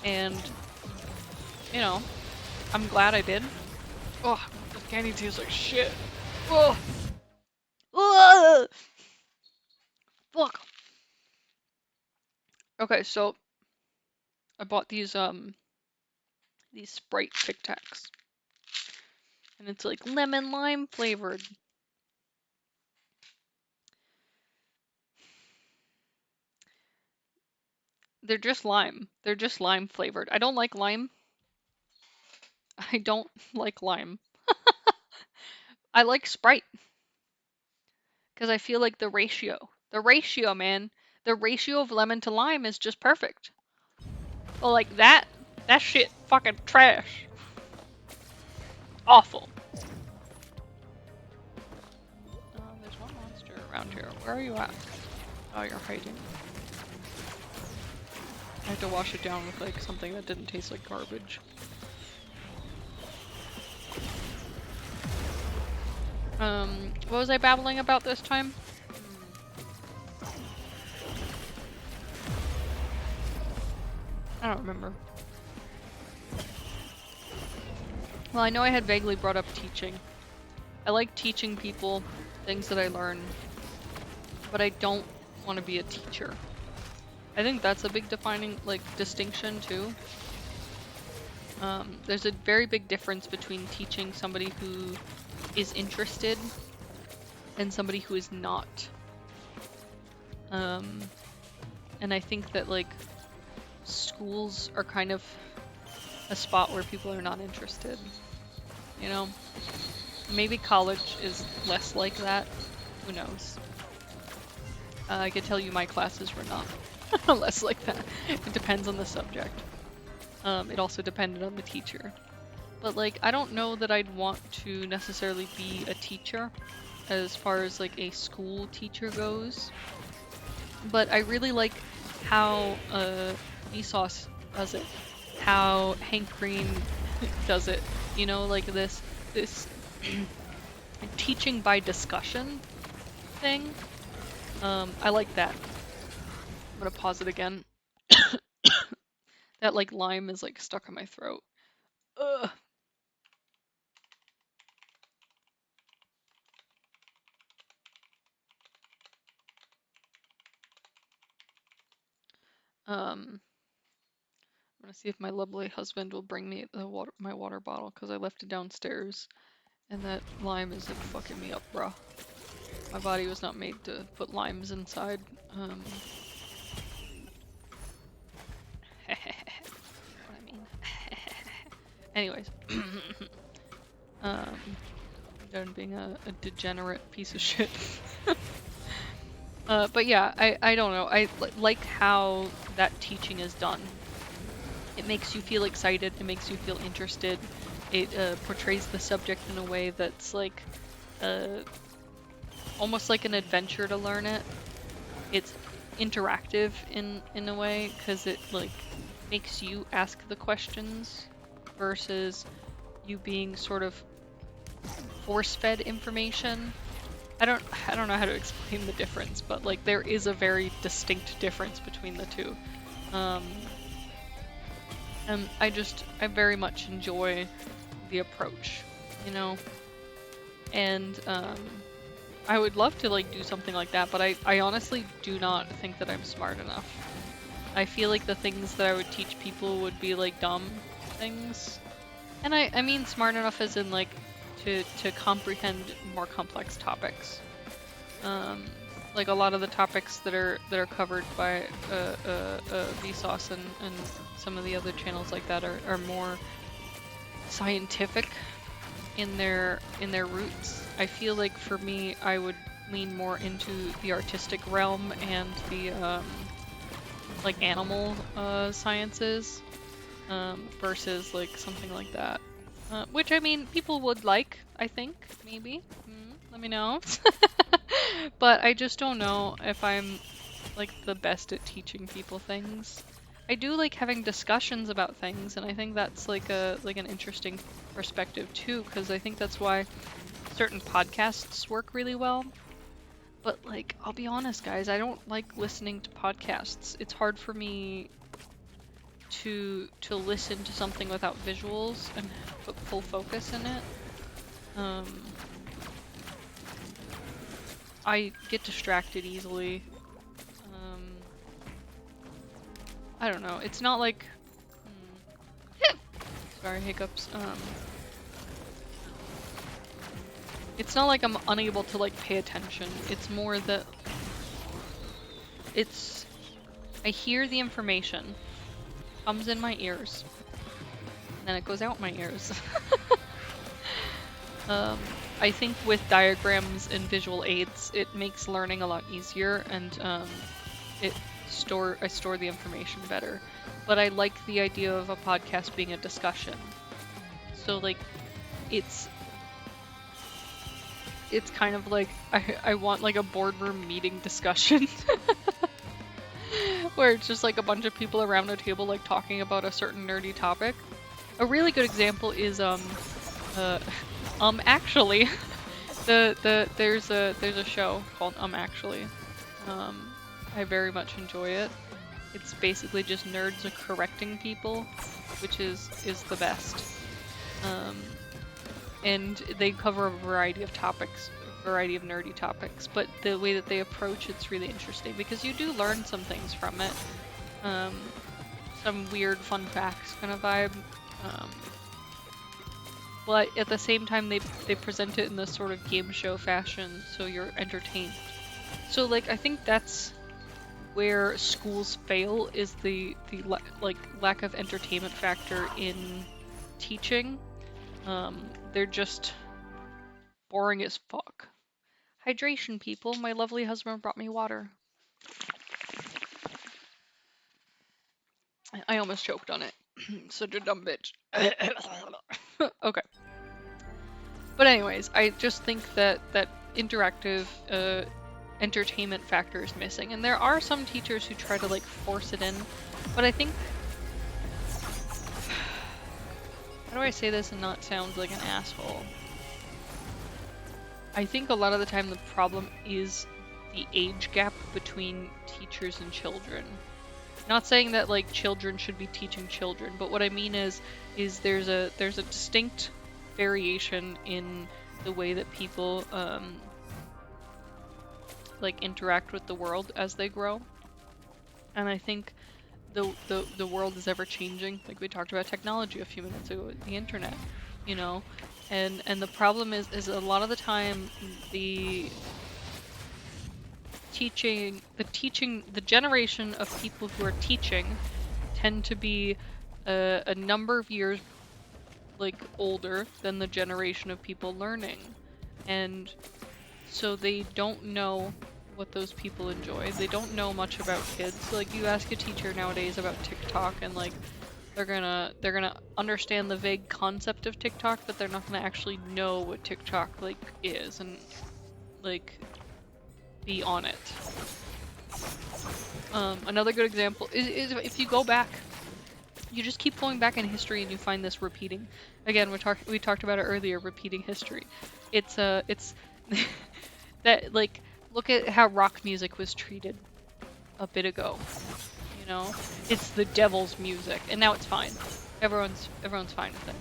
And, you know, I'm glad I did. Oh, this candy tastes like shit. Oh! Ugh! Fuck! Okay, so I bought these Sprite Tic Tacs. And it's like lemon lime flavored. They're just lime. They're just lime flavored. I don't like lime. I don't like lime. I like Sprite. Because I feel like the ratio, man, the ratio of lemon to lime is just perfect. Well, like that shit fucking trash. Awful. There's one monster around here. Where are you at? Oh, you're hiding. I had to wash it down with like something that didn't taste like garbage. What was I babbling about this time? I don't remember. Well, I know I had vaguely brought up teaching. I like teaching people things that I learn, but I don't want to be a teacher. I think that's a big defining, like, distinction too. There's a very big difference between teaching somebody who is interested and somebody who is not. And I think that, like, schools are kind of a spot where people are not interested, you know? Maybe college is less like that. Who knows? I could tell you my classes were not less like that. It depends on the subject. It also depended on the teacher. But like, I don't know that I'd want to necessarily be a teacher as far as like a school teacher goes. But I really like how Vsauce does it, how Hank Green does it. You know, like this teaching by discussion thing. I like that. I'm gonna pause it again. That like lime is like stuck in my throat. Ugh. I'm gonna see if my lovely husband will bring me my water bottle because I left it downstairs, and that lime is like fucking me up, bruh. My body was not made to put limes inside. What I mean. Anyways, done being a degenerate piece of shit. But yeah, I don't know. I like how that teaching is done. It makes you feel excited. It makes you feel interested. It portrays the subject in a way that's like almost like an adventure to learn it. It's interactive in a way because it like makes you ask the questions versus you being sort of force-fed information. I don't know how to explain the difference, but like there is a very distinct difference between the two. And I very much enjoy the approach, you know? And I would love to like do something like that, but I honestly do not think that I'm smart enough. I feel like the things that I would teach people would be like dumb things. And I mean smart enough as in like to comprehend more complex topics. Like a lot of the topics that are covered by Vsauce and some of the other channels like that are more scientific in their roots. I feel like for me, I would lean more into the artistic realm and the like animal sciences versus like something like that. Which I mean, people would like, I think, maybe. Let me know. But I just don't know if I'm like the best at teaching people things. I do like having discussions about things, and I think that's like an interesting perspective too, because I think that's why certain podcasts work really well. But like, I'll be honest, guys, I don't like listening to podcasts. It's hard for me to listen to something without visuals and put full focus in it. I get distracted easily. I don't know. It's not like sorry, hiccups. It's not like I'm unable to like pay attention. It's more that I hear the information, comes in my ears, and then it goes out my ears. I think with diagrams and visual aids, it makes learning a lot easier, and I store the information better. But I like the idea of a podcast being a discussion. So like, it's kind of like I want like a boardroom meeting discussion where it's just like a bunch of people around a table like talking about a certain nerdy topic. A really good example is actually there's a show called Actually. I very much enjoy it. It's basically just nerds correcting people, which is the best. And they cover a variety of topics, a variety of nerdy topics, but the way that they approach it's really interesting because you do learn some things from it. Some weird fun facts kind of vibe. But at the same time they present it in this sort of game show fashion, so you're entertained. So like I think that's where schools fail, is the lack of entertainment factor in teaching. They're just boring as fuck. Hydration, people. My lovely husband brought me water. I almost choked on it. Such a dumb bitch. Okay. But anyways, I just think that interactive entertainment factor is missing, and there are some teachers who try to like force it in, but I think, how do I say this and not sound like an asshole? I think a lot of the time the problem is the age gap between teachers and children. Not saying that like children should be teaching children, but what I mean is there's a distinct variation in the way that people like interact with the world as they grow. And I think the world is ever changing. Like we talked about technology a few minutes ago, the internet, you know, and the problem is a lot of the time the generation of people who are teaching tend to be a number of years like older than the generation of people learning, and so they don't know what those people enjoy. They don't know much about kids. Like you ask a teacher nowadays about TikTok and like they're gonna understand the vague concept of TikTok, but they're not gonna actually know what TikTok like is and like be on it. Another good example is if you go back, you just keep going back in history and you find this repeating. Again, we talked about it earlier, repeating history. It's that like look at how rock music was treated a bit ago. You know, it's the devil's music, and now it's fine. Everyone's fine with it.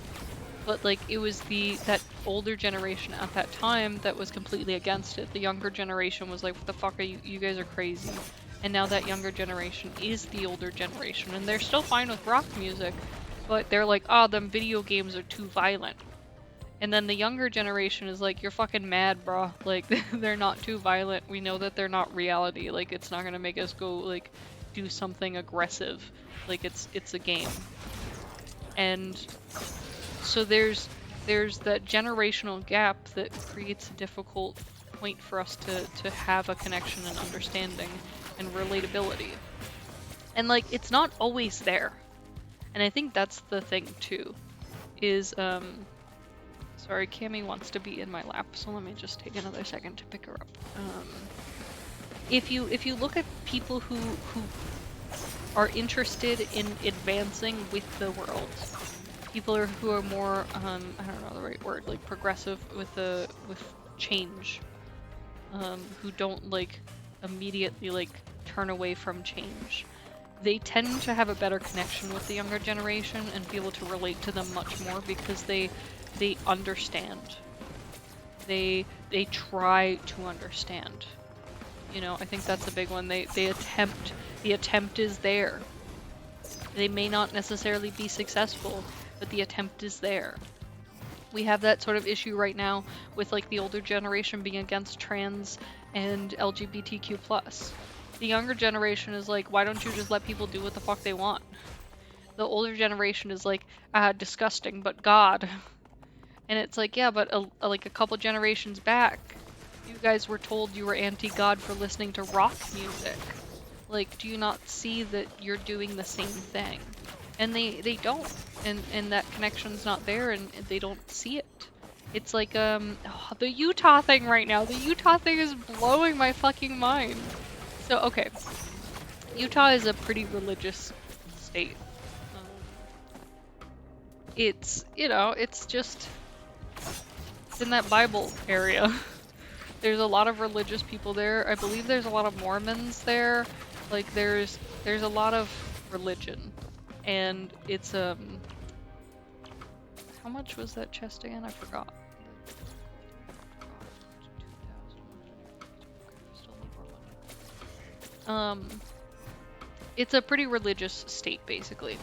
But like it was that older generation at that time that was completely against it. The younger generation was like, "What the fuck are you? You guys are crazy." And now that younger generation is the older generation, and they're still fine with rock music, but they're like, "Oh, them video games are too violent." And then the younger generation is like, "You're fucking mad, bro. Like they're not too violent. We know that they're not reality. Like it's not gonna make us go like do something aggressive. Like it's a game." And so there's that generational gap that creates a difficult point for us to have a connection and understanding and relatability. And like it's not always there. And I think that's the thing too. Is sorry, Cammy wants to be in my lap, so let me just take another second to pick her up. If you look at people who are interested in advancing with the world, people who are more I don't know the right word, like progressive with change, who don't like immediately like turn away from change, they tend to have a better connection with the younger generation and be able to relate to them much more because they understand. They try to understand. You know, I think that's a big one. They attempt. The attempt is there. They may not necessarily be successful, but the attempt is there. We have that sort of issue right now with like the older generation being against trans and LGBTQ+. The younger generation is like, why don't you just let people do what the fuck they want? The older generation is like, disgusting, but God. And it's like, yeah, but like a couple generations back, you guys were told you were anti-God for listening to rock music. Like, do you not see that you're doing the same thing? And they don't, and that connection's not there, and they don't see it. It's like the Utah thing right now. The Utah thing is blowing my fucking mind. So okay, Utah is a pretty religious state. It's, you know, it's just in that Bible area. There's a lot of religious people there. I believe there's a lot of Mormons there. Like there's a lot of religion. And it's how much was that chest again? I forgot. It's a pretty religious state basically.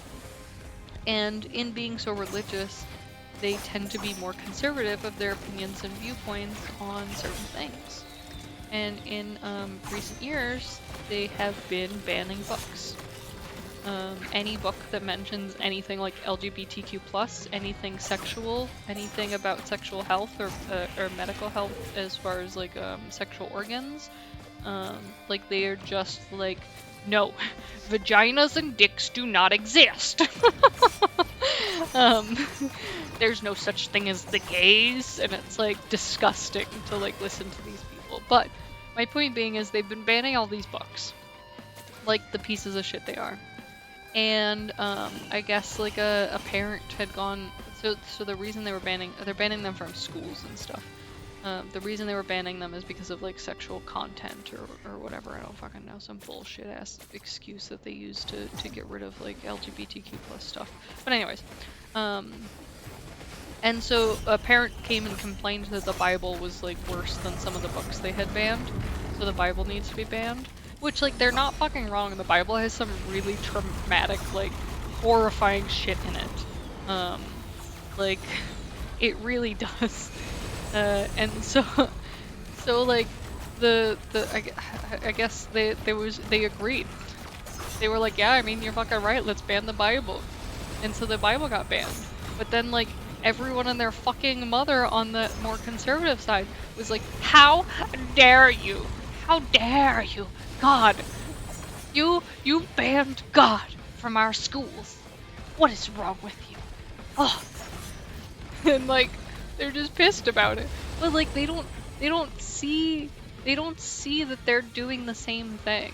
And in being so religious, they tend to be more conservative of their opinions and viewpoints on certain things. And in recent years, they have been banning books. Any book that mentions anything like LGBTQ+, anything sexual, anything about sexual health or medical health as far as like sexual organs, like they are just like no, vaginas and dicks do not exist. um, there's no such thing as the gays, and it's like disgusting to like listen to these people. But my point being is they've been banning all these books, like the pieces of shit they are. And I guess like a parent had gone. So the reason they're banning them from schools and stuff. The reason they were banning them is because of like sexual content or whatever. I don't fucking know, some bullshit ass excuse that they use to get rid of like LGBTQ plus stuff. But anyways, and so a parent came and complained that the Bible was like worse than some of the books they had banned, so the Bible needs to be banned. Which, like, they're not fucking wrong. The Bible has some really traumatic, like, horrifying shit in it. Like, it really does. And so like, I guess they agreed. They were like, yeah, I mean, you're fucking right. Let's ban the Bible. And so the Bible got banned. But then, like, everyone and their fucking mother on the more conservative side was like, how dare you? How dare you? God, you banned God from our schools. What is wrong with you? Oh, and like they're just pissed about it. But like they don't see that they're doing the same thing.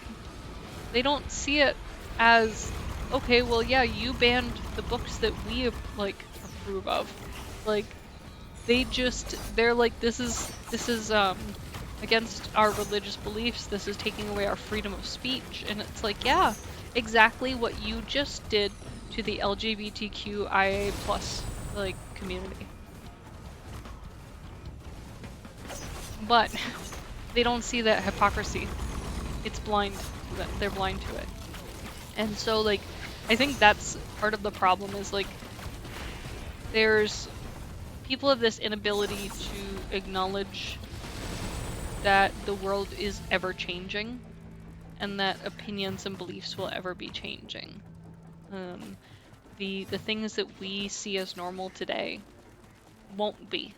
They don't see it as, okay, well, yeah, you banned the books that we like approve of. Like they're like, this is against our religious beliefs, this is taking away our freedom of speech. And it's like, yeah, exactly what you just did to the LGBTQIA plus like community. But they don't see that hypocrisy. It's blind. They're blind to it. And so like, I think that's part of the problem is like, there's people have this inability to acknowledge that the world is ever changing and that opinions and beliefs will ever be changing. The things that we see as normal today won't be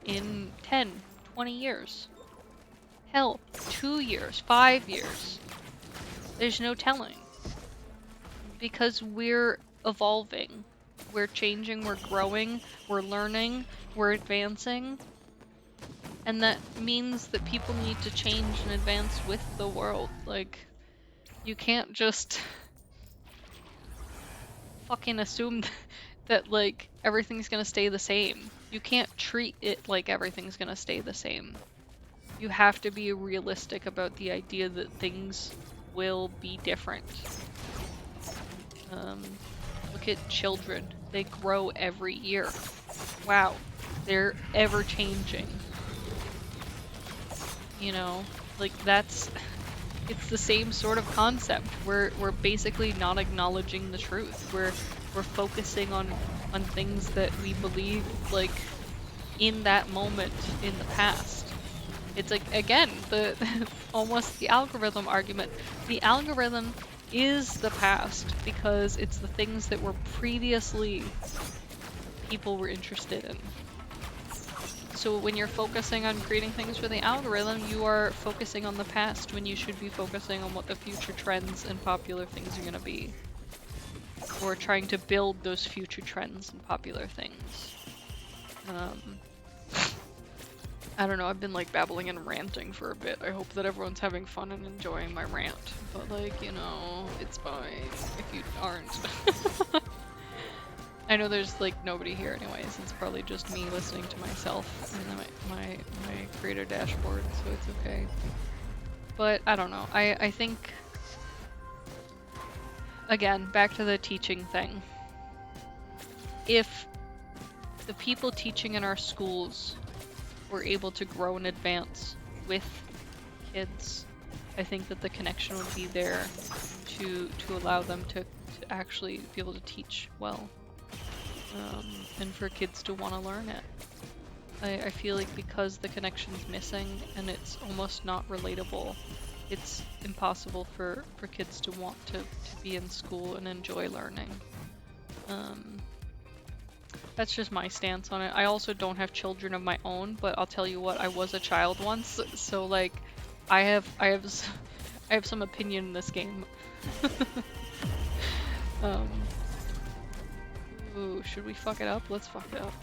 in 10, 20 years. Hell, 2 years, 5 years. There's no telling. Because we're evolving. We're changing, we're growing, we're learning, we're advancing. And that means that people need to change and advance with the world. Like, you can't just fucking assume that, like, everything's gonna stay the same. You can't treat it like everything's gonna stay the same. You have to be realistic about the idea that things will be different. Look at children. They grow every year. Wow. They're ever changing. You know, like it's the same sort of concept. We're basically not acknowledging the truth. We're focusing on things that we believe like in that moment in the past. It's like, again, the almost the algorithm argument. The algorithm is the past because it's the things that were previously people were interested in. So when you're focusing on creating things for the algorithm, you are focusing on the past when you should be focusing on what the future trends and popular things are going to be. Or trying to build those future trends and popular things. I don't know, I've been like babbling and ranting for a bit. I hope that everyone's having fun and enjoying my rant. But like, you know, it's fine if you aren't. I know there's like nobody here anyways. It's probably just me listening to myself and my creator dashboard, so it's okay. But I don't know. I think, again, back to the teaching thing. If the people teaching in our schools were able to grow and advance with kids, I think that the connection would be there to allow them to actually be able to teach well. And for kids to want to learn it. I feel like because the connection's missing and it's almost not relatable, it's impossible for kids to want to be in school and enjoy learning. That's just my stance on it. I also don't have children of my own, but I'll tell you what, I was a child once, so like I have I have some opinion in this game. um, ooh, should we fuck it up? Let's fuck it up.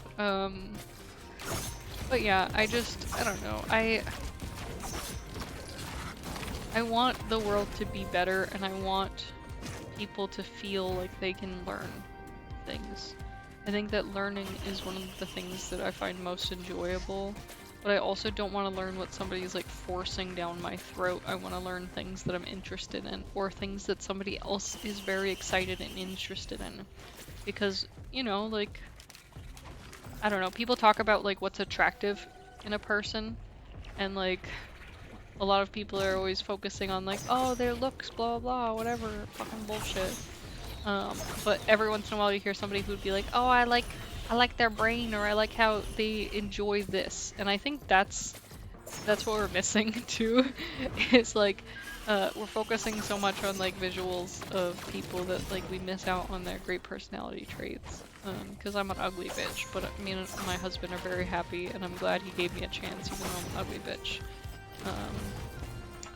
But yeah, I don't know. I want the world to be better, and I want people to feel like they can learn things. I think that learning is one of the things that I find most enjoyable, but I also don't want to learn what somebody's like forcing down my throat. I want to learn things that I'm interested in, or things that somebody else is very excited and interested in. Because, you know, like, I don't know, people talk about like what's attractive in a person, and like a lot of people are always focusing on like, oh, their looks, blah blah, whatever, fucking bullshit. But every once in a while you hear somebody who'd be like, oh, I like their brain, or I like how they enjoy this. And I think that's what we're missing too. It's like we're focusing so much on like visuals of people that like we miss out on their great personality traits. Because I'm an ugly bitch, but me and my husband are very happy, and I'm glad he gave me a chance even though I'm an ugly bitch.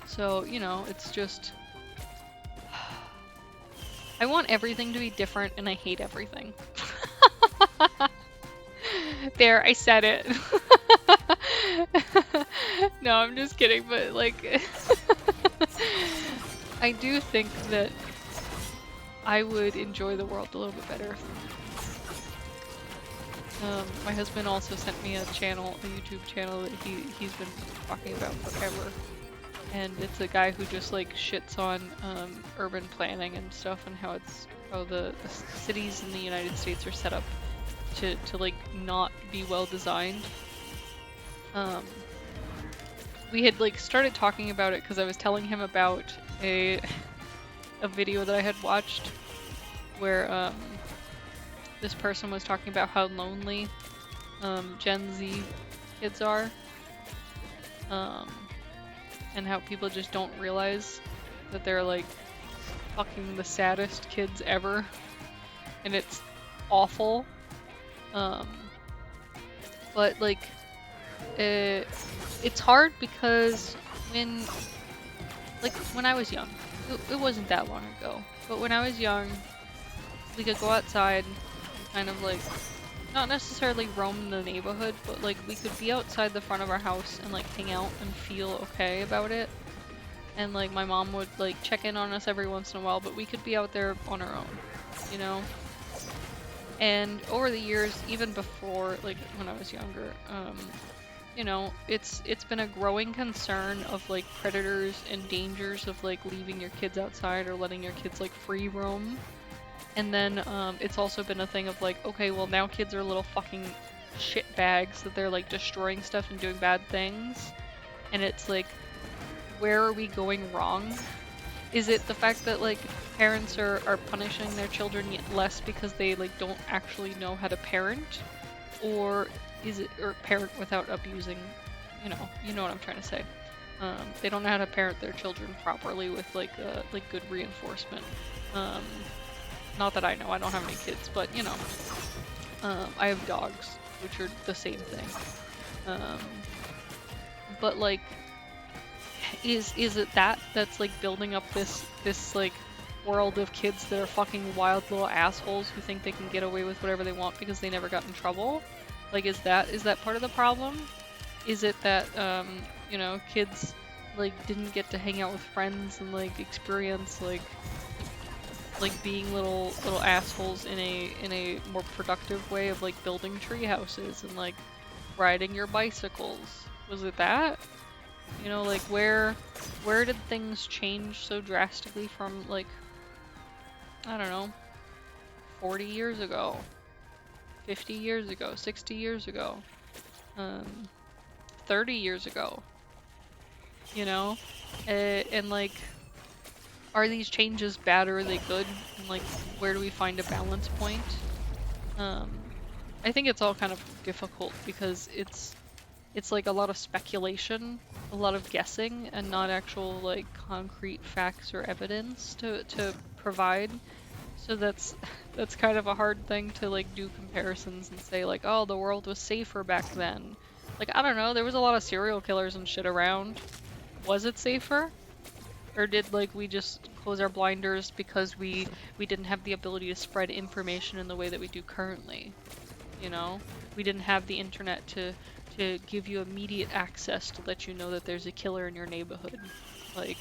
So, you know, it's just... I want everything to be different, and I hate everything. There, I said it. No, I'm just kidding, but like... I do think that I would enjoy the world a little bit better. My husband also sent me a YouTube channel that he's been talking about forever. And it's a guy who just like shits on urban planning and stuff, and how the cities in the United States are set up to like not be well designed. We had like started talking about it because I was telling him about a video that I had watched where this person was talking about how lonely Gen Z kids are. And how people just don't realize that they're like fucking the saddest kids ever, and it's awful. But like it's hard because when I was young, it wasn't that long ago, but when I was young, we could go outside and kind of like not necessarily roam the neighborhood, but like we could be outside the front of our house and like hang out and feel okay about it. And like my mom would like check in on us every once in a while, but we could be out there on our own, you know? And over the years, even before like when I was younger, you know, it's been a growing concern of like predators and dangers of like leaving your kids outside or letting your kids like free roam. And then it's also been a thing of like, okay, well now kids are little fucking shit bags that they're like destroying stuff and doing bad things. And it's like, where are we going wrong? Is it the fact that like parents are punishing their children less because they like don't actually know how to parent? Or is it, or parent without abusing, you know what I'm trying to say. They don't know how to parent their children properly with like good reinforcement. Not that I know, I don't have any kids, but you know, I have dogs, which are the same thing. But like, is it that's like building up this like world of kids that are fucking wild little assholes who think they can get away with whatever they want because they never got in trouble? Like, is that part of the problem? Is it that you know, kids like didn't get to hang out with friends and like experience like being little assholes in a more productive way of like building tree houses and like riding your bicycles? Was it that? You know, like where did things change so drastically from like, I don't know, 40 years ago, 50 years ago, 60 years ago, 30 years ago, you know? And like, are these changes bad or are they good? And like, where do we find a balance point? I think it's all kind of difficult because it's like a lot of speculation, a lot of guessing, and not actual like concrete facts or evidence to provide. So that's kind of a hard thing to like do comparisons and say like, oh, the world was safer back then. Like, I don't know, there was a lot of serial killers and shit around. Was it safer? Or did like we just close our blinders because we didn't have the ability to spread information in the way that we do currently? You know, we didn't have the internet to give you immediate access to let you know that there's a killer in your neighborhood. Like,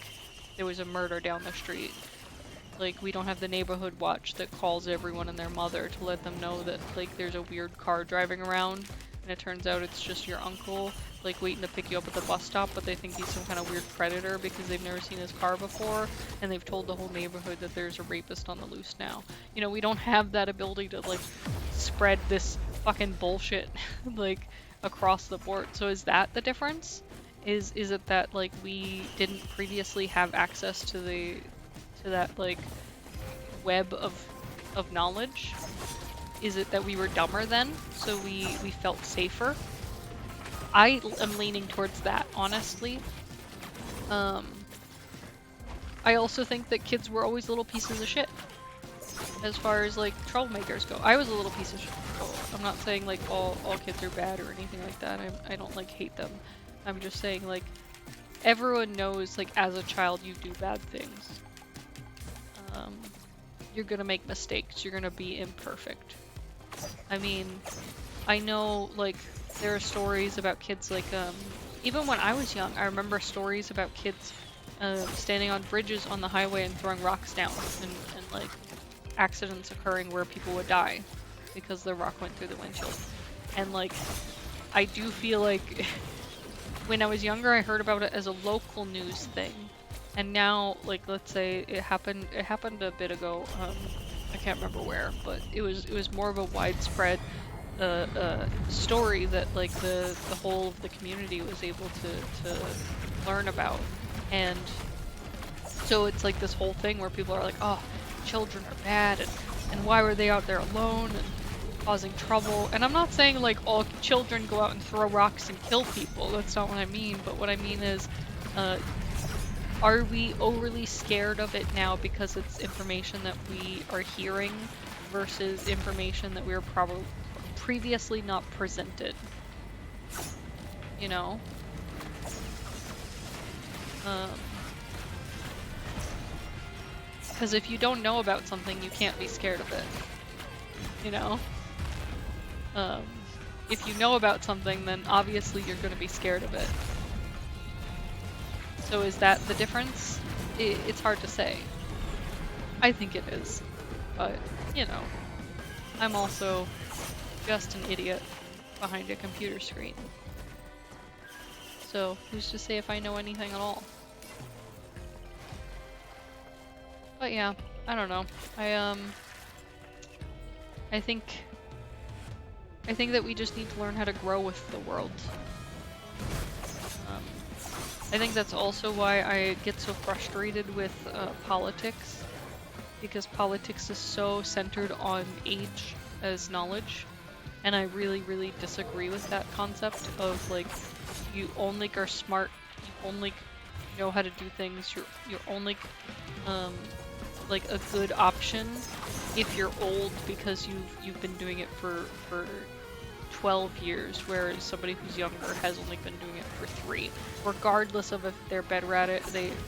there was a murder down the street. Like, we don't have the neighborhood watch that calls everyone and their mother to let them know that, like, there's a weird car driving around, and it turns out it's just your uncle, like, waiting to pick you up at the bus stop, but they think he's some kind of weird predator because they've never seen his car before, and they've told the whole neighborhood that there's a rapist on the loose now. You know, we don't have that ability to, like, spread this fucking bullshit, like, across the board. So is that the difference? Is it that, like, we didn't previously have access to that, like, web of knowledge? Is it that we were dumber then, so we felt safer? I am leaning towards that, honestly. I also think that kids were always little pieces of shit, as far as, like, troublemakers go. I was a little piece of shit. I'm not saying, like, all kids are bad or anything like that. I don't, like, hate them. I'm just saying, like, everyone knows, like, as a child you do bad things. You're gonna make mistakes. You're gonna be imperfect. I mean, I know, like, there are stories about kids, like, even when I was young, I remember stories about kids standing on bridges on the highway and throwing rocks down, and like, accidents occurring where people would die because the rock went through the windshield. And, like, I do feel like when I was younger, I heard about it as a local news thing. And now, like, let's say it happened a bit ago, I can't remember where, but it was more of a widespread story that, like, the whole of the community was able to learn about. And so it's like this whole thing where people are like, oh, children are bad, and why were they out there alone and causing trouble? And I'm not saying, like, all children go out and throw rocks and kill people. That's not what I mean. But what I mean is, are we overly scared of it now because it's information that we are hearing versus information that we were probably previously not presented? You know? Because if you don't know about something, you can't be scared of it. You know? If you know about something, then obviously you're going to be scared of it. So is that the difference? It's hard to say. I think it is. But, you know, I'm also just an idiot behind a computer screen. So who's to say if I know anything at all? But yeah, I don't know. I think that we just need to learn how to grow with the world. I think that's also why I get so frustrated with politics, because politics is so centered on age as knowledge, and I really, really disagree with that concept of, like, you only are smart, you only know how to do things, you're only like a good option if you're old because you've been doing it for 12 years, whereas somebody who's younger has only been doing it for 3. Regardless of if they're better at it,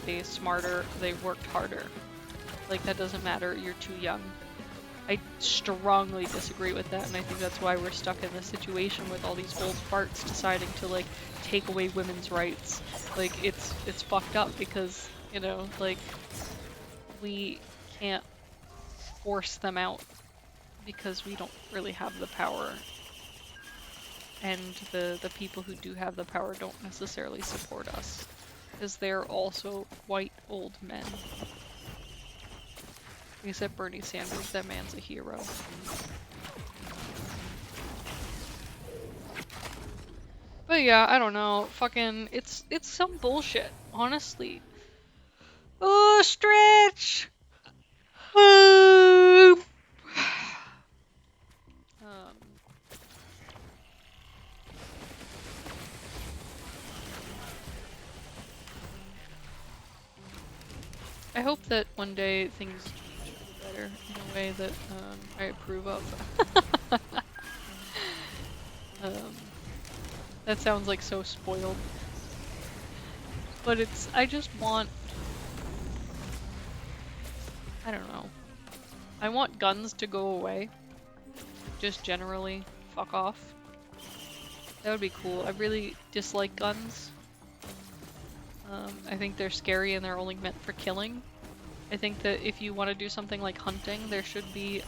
they're smarter, they worked harder. Like, that doesn't matter, you're too young. I strongly disagree with that, and I think that's why we're stuck in this situation with all these old farts deciding to, like, take away women's rights. Like, it's fucked up because, you know, like, we can't force them out because we don't really have the power. And the people who do have the power don't necessarily support us, because they're also white old men. Except Bernie Sanders, that man's a hero. But yeah, I don't know. Fucking, it's some bullshit, honestly. Oh, stretch! I hope that one day things change for the better in a way that I approve of. That sounds like so spoiled. But I just want I don't know. I want guns to go away. Just generally, fuck off. That would be cool. I really dislike guns. I think they're scary and they're only meant for killing. I think that if you want to do something like hunting, there should be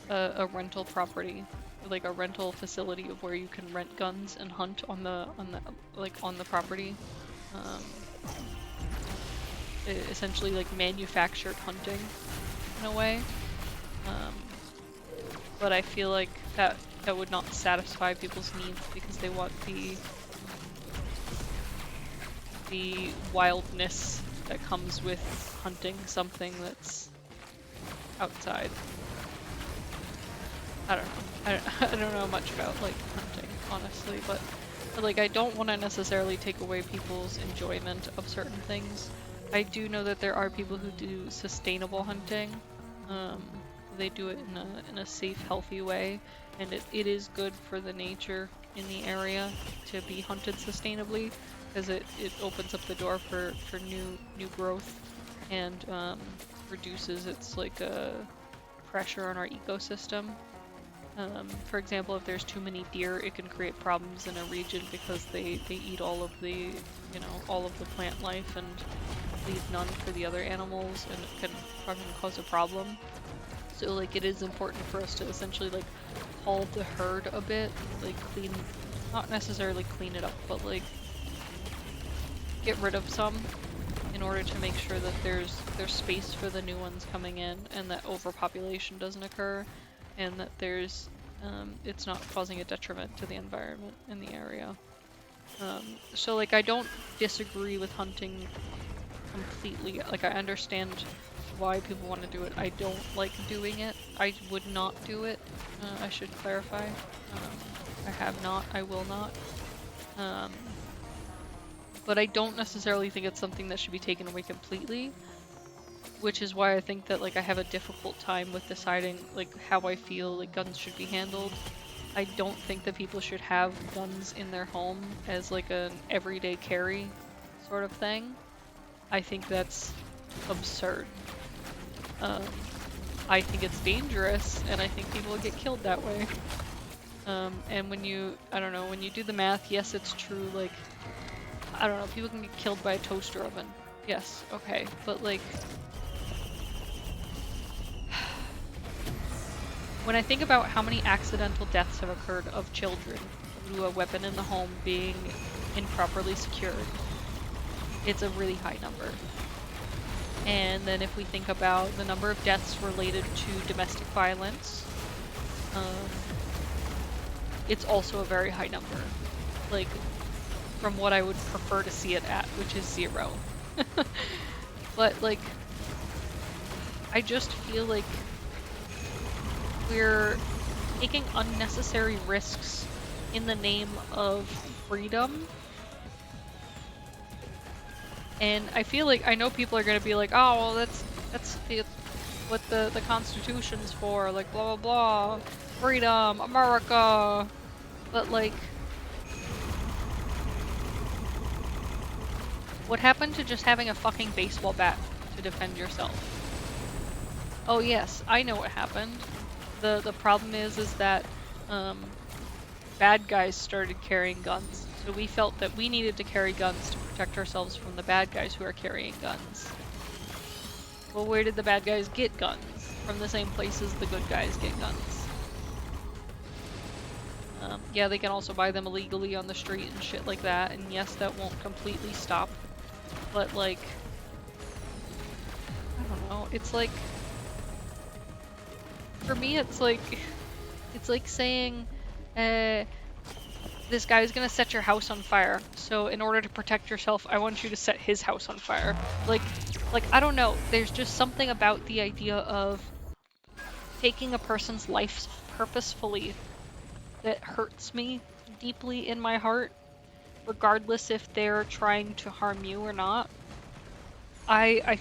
a rental property, like a rental facility of where you can rent guns and hunt on the property. Essentially like manufactured hunting in a way. But I feel like that would not satisfy people's needs because they want the wildness that comes with hunting something that's outside. I don't know. I don't know much about like hunting, honestly, but like I don't want to necessarily take away people's enjoyment of certain things. I do know that there are people who do sustainable hunting. They do it in a safe, healthy way, and it is good for the nature in the area to be hunted sustainably, because it opens up the door for new growth and reduces its like pressure on our ecosystem. For example, if there's too many deer, it can create problems in a region because they eat all of the all of the plant life and leave none for the other animals, and it can cause a problem. So like it is important for us to essentially like cull the herd a bit, like not necessarily clean it up, but like get rid of some in order to make sure that there's space for the new ones coming in and that overpopulation doesn't occur, and that there's it's not causing a detriment to the environment in the area. So like I don't disagree with hunting completely. Like I understand why people want to do it. I don't like doing it. I would not do it. I should clarify. I have not. I will not. But I don't necessarily think it's something that should be taken away completely, which is why I think that like I have a difficult time with deciding like how I feel like guns should be handled. I don't think that people should have guns in their home as like an everyday carry sort of thing. I think that's absurd. I think it's dangerous, and I think people get killed that way. And when you do the math, yes, it's true, like, I don't know, people can get killed by a toaster oven. Yes, okay, but like, when I think about how many accidental deaths have occurred of children due to a weapon in the home being improperly secured, it's a really high number. And then if we think about the number of deaths related to domestic violence, it's also a very high number. Like, from what I would prefer to see it at, which is 0. But like, I just feel like we're taking unnecessary risks in the name of freedom. And I feel like, I know people are gonna be like, oh, well, that's what the Constitution's for, like, blah, blah, blah, freedom, America. But like, what happened to just having a fucking baseball bat to defend yourself? Oh yes, I know what happened. The problem is that bad guys started carrying guns. So we felt that we needed to carry guns to protect ourselves from the bad guys who are carrying guns. Well, where did the bad guys get guns? From the same places the good guys get guns. Yeah, they can also buy them illegally on the street and shit like that, and yes, that won't completely stop. But like, I don't know, it's like, for me it's like saying, this guy's gonna set your house on fire, so in order to protect yourself, I want you to set his house on fire. Like, I don't know, there's just something about the idea of taking a person's life purposefully that hurts me deeply in my heart, regardless if they're trying to harm you or not. I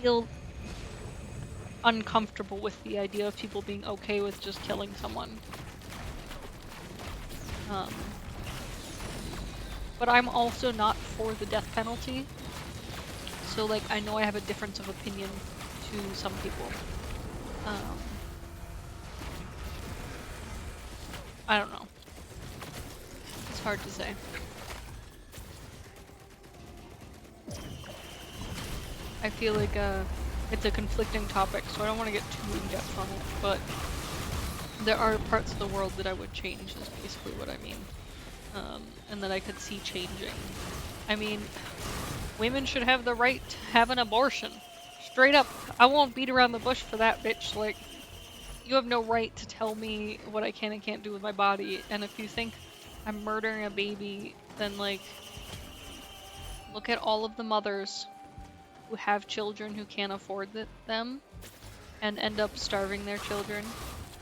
feel uncomfortable with the idea of people being okay with just killing someone. But I'm also not for the death penalty. So like, I know I have a difference of opinion to some people. I don't know. It's hard to say. I feel like it's a conflicting topic, so I don't want to get too in-depth on it, but there are parts of the world that I would change, is basically what I mean. And that I could see changing. I mean, women should have the right to have an abortion. Straight up. I won't beat around the bush for that, bitch. Like, you have no right to tell me what I can and can't do with my body, and if you think I'm murdering a baby, then, like, look at all of the mothers who have children who can't afford them and end up starving their children,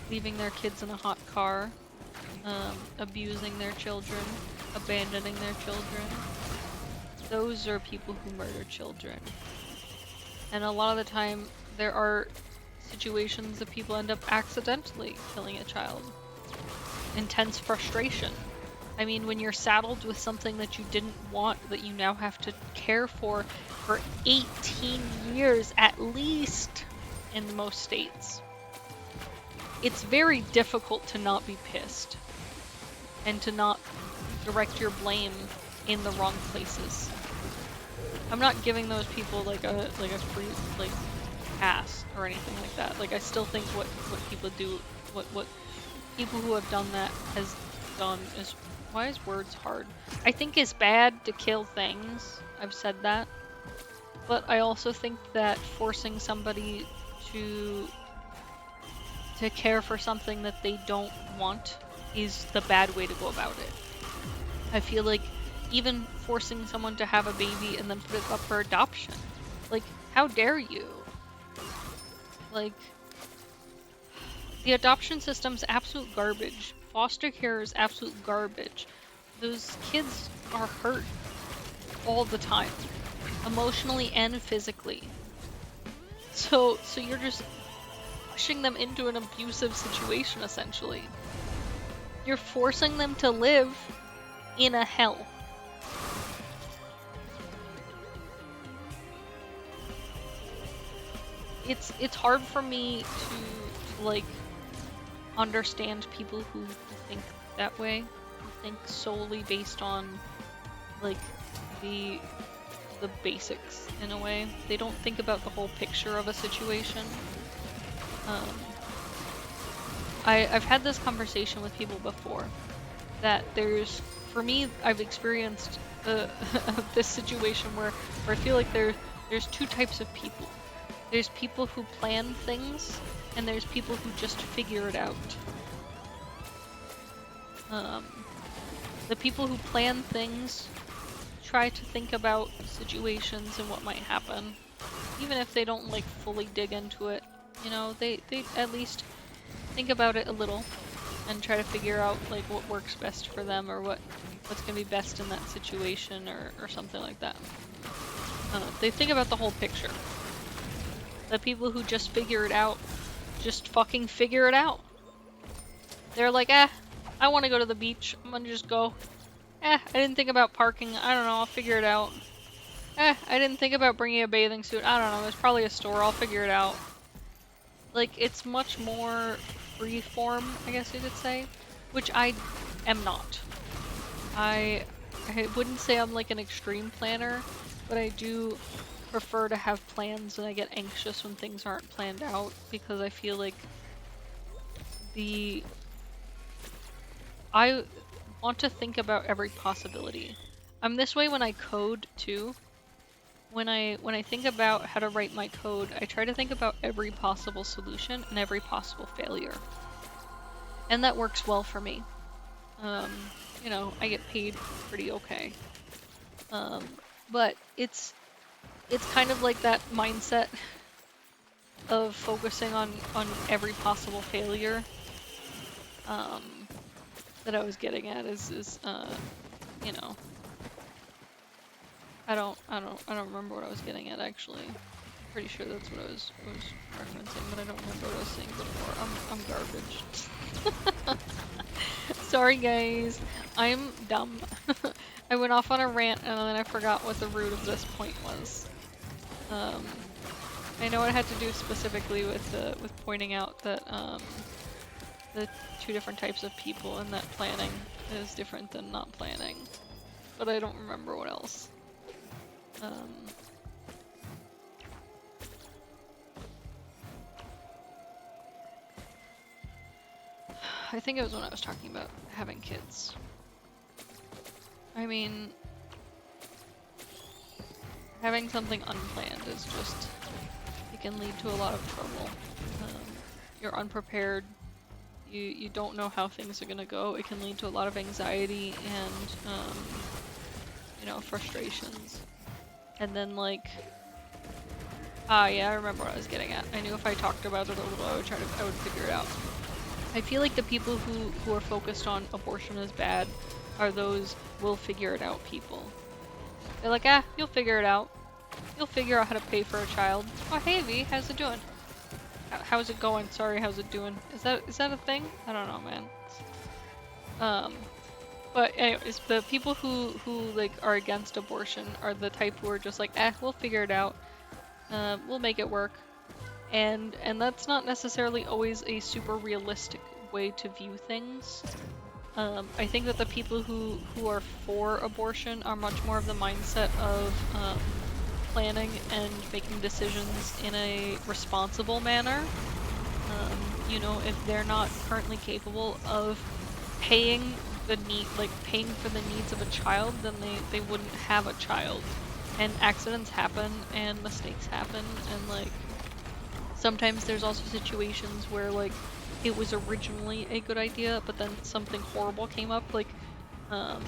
leaving their kids in a hot car, abusing their children, abandoning their children. Those are people who murder children. And a lot of the time, there are situations that people end up accidentally killing a child. Intense frustration. I mean, when you're saddled with something that you didn't want, that you now have to care for 18 years at least in most states, it's very difficult to not be pissed and to not direct your blame in the wrong places. I'm not giving those people like a free like pass or anything like that. Like, I still think what people do, what people who have done that has done is, why is words hard? I think it's bad to kill things. I've said that. But I also think that forcing somebody to care for something that they don't want is the bad way to go about it. I feel like even forcing someone to have a baby and then put it up for adoption. Like, how dare you? Like, the adoption system's absolute garbage. Foster care is absolute garbage. Those kids are hurt all the time, emotionally and physically. So you're just pushing them into an abusive situation, essentially. You're forcing them to live in a hell. It's hard for me to like understand people who think that way, who think solely based on like the basics in a way. They don't think about the whole picture of a situation. I've had this conversation with people before, that for me, I've experienced this situation where I feel like there's two types of people. There's people who plan things, and there's people who just figure it out. The people who plan things try to think about situations and what might happen, even if they don't like fully dig into it. You know, they at least think about it a little and try to figure out like what works best for them, or what's gonna be best in that situation, or something like that. They think about the whole picture. The people who just figure it out, just fucking figure it out. They're like, I want to go to the beach. I'm gonna just go. I didn't think about parking. I don't know. I'll figure it out. I didn't think about bringing a bathing suit. I don't know. There's probably a store. I'll figure it out. Like, it's much more free-form, I guess you could say, which I am not. I wouldn't say I'm like an extreme planner, but I do prefer to have plans, and I get anxious when things aren't planned out, because I feel like I want to think about every possibility. I'm this way when I code too. When I think about how to write my code, I try to think about every possible solution and every possible failure. And that works well for me. You know, I get paid pretty okay. But it's kind of like that mindset of focusing on every possible failure that I was getting at is you know, I don't remember what I was getting at actually. I'm pretty sure that's what I was referencing, but I don't remember what I was saying before. I'm garbage. Sorry guys, I'm dumb. I went off on a rant and then I forgot what the root of this point was. I know it had to do specifically with pointing out that the two different types of people and that planning is different than not planning. But I don't remember what else. I think it was when I was talking about having kids. I mean, having something unplanned is just, it can lead to a lot of trouble. You're unprepared, you don't know how things are gonna go. It can lead to a lot of anxiety and, you know, frustrations. And then like, yeah, I remember what I was getting at. I knew if I talked about it a little, I would figure it out. I feel like the people who are focused on abortion is bad are those will figure it out people. They're like, you'll figure it out. You'll figure out how to pay for a child. Oh, hey V, how's it doing? How's it going? Sorry, how's it doing? Is that a thing? I don't know, man. But anyways, the people who like are against abortion are the type who are just like, we'll figure it out. We'll make it work. And that's not necessarily always a super realistic way to view things. I think that the people who are for abortion are much more of the mindset of planning and making decisions in a responsible manner. You know, if they're not currently capable of paying for the needs of a child, then they wouldn't have a child. And accidents happen and mistakes happen, and like sometimes there's also situations where like it was originally a good idea, but then something horrible came up, like oh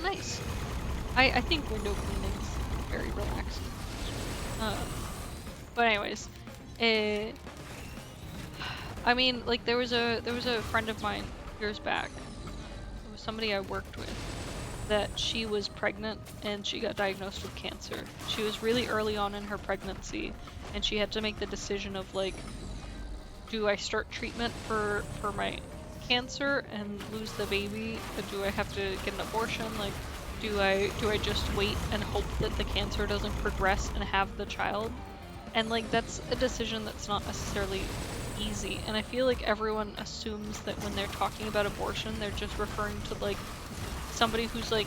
nice. I think window cleaning's very relaxing. But anyways, I mean, like there was a friend of mine years back. It was somebody I worked with that she was pregnant and she got diagnosed with cancer. She was really early on in her pregnancy and she had to make the decision of like, do I start treatment for my cancer and lose the baby, or do I have to get an abortion? Like, do I just wait and hope that the cancer doesn't progress and have the child? And like that's a decision that's not necessarily easy, and I feel like everyone assumes that when they're talking about abortion they're just referring to like somebody who's like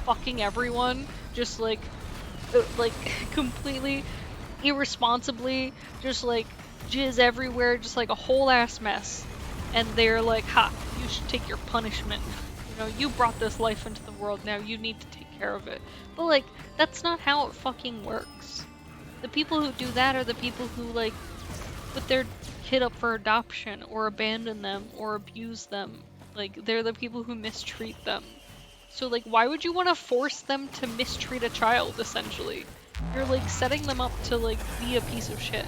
fucking everyone, just like completely irresponsibly, just like jizz everywhere, just like a whole ass mess, and they're like, ha, you should take your punishment. You know, you brought this life into the world, now you need to take care of it. But like, that's not how it fucking works. The people who do that are the people who like put their kid up for adoption or abandon them or abuse them. Like, they're the people who mistreat them. So like, why would you want to force them to mistreat a child, essentially? You're like setting them up to like be a piece of shit.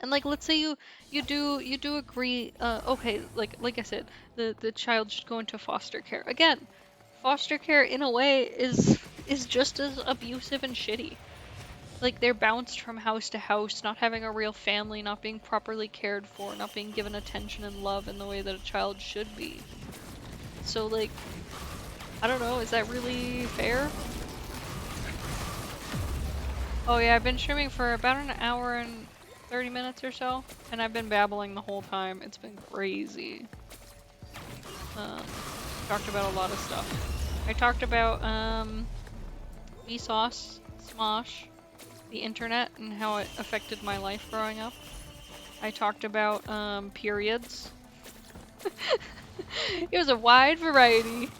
And like, let's say you do agree, okay, like I said, the child should go into foster care. Again, foster care in a way is just as abusive and shitty. Like, they're bounced from house to house, not having a real family, not being properly cared for, not being given attention and love in the way that a child should be. So like, I don't know, is that really fair? Oh yeah, I've been streaming for about an hour and 30 minutes or so, and I've been babbling the whole time. It's been crazy. Talked about a lot of stuff. I talked about Vsauce, Smosh, the internet, and how it affected my life growing up. I talked about periods. It was a wide variety.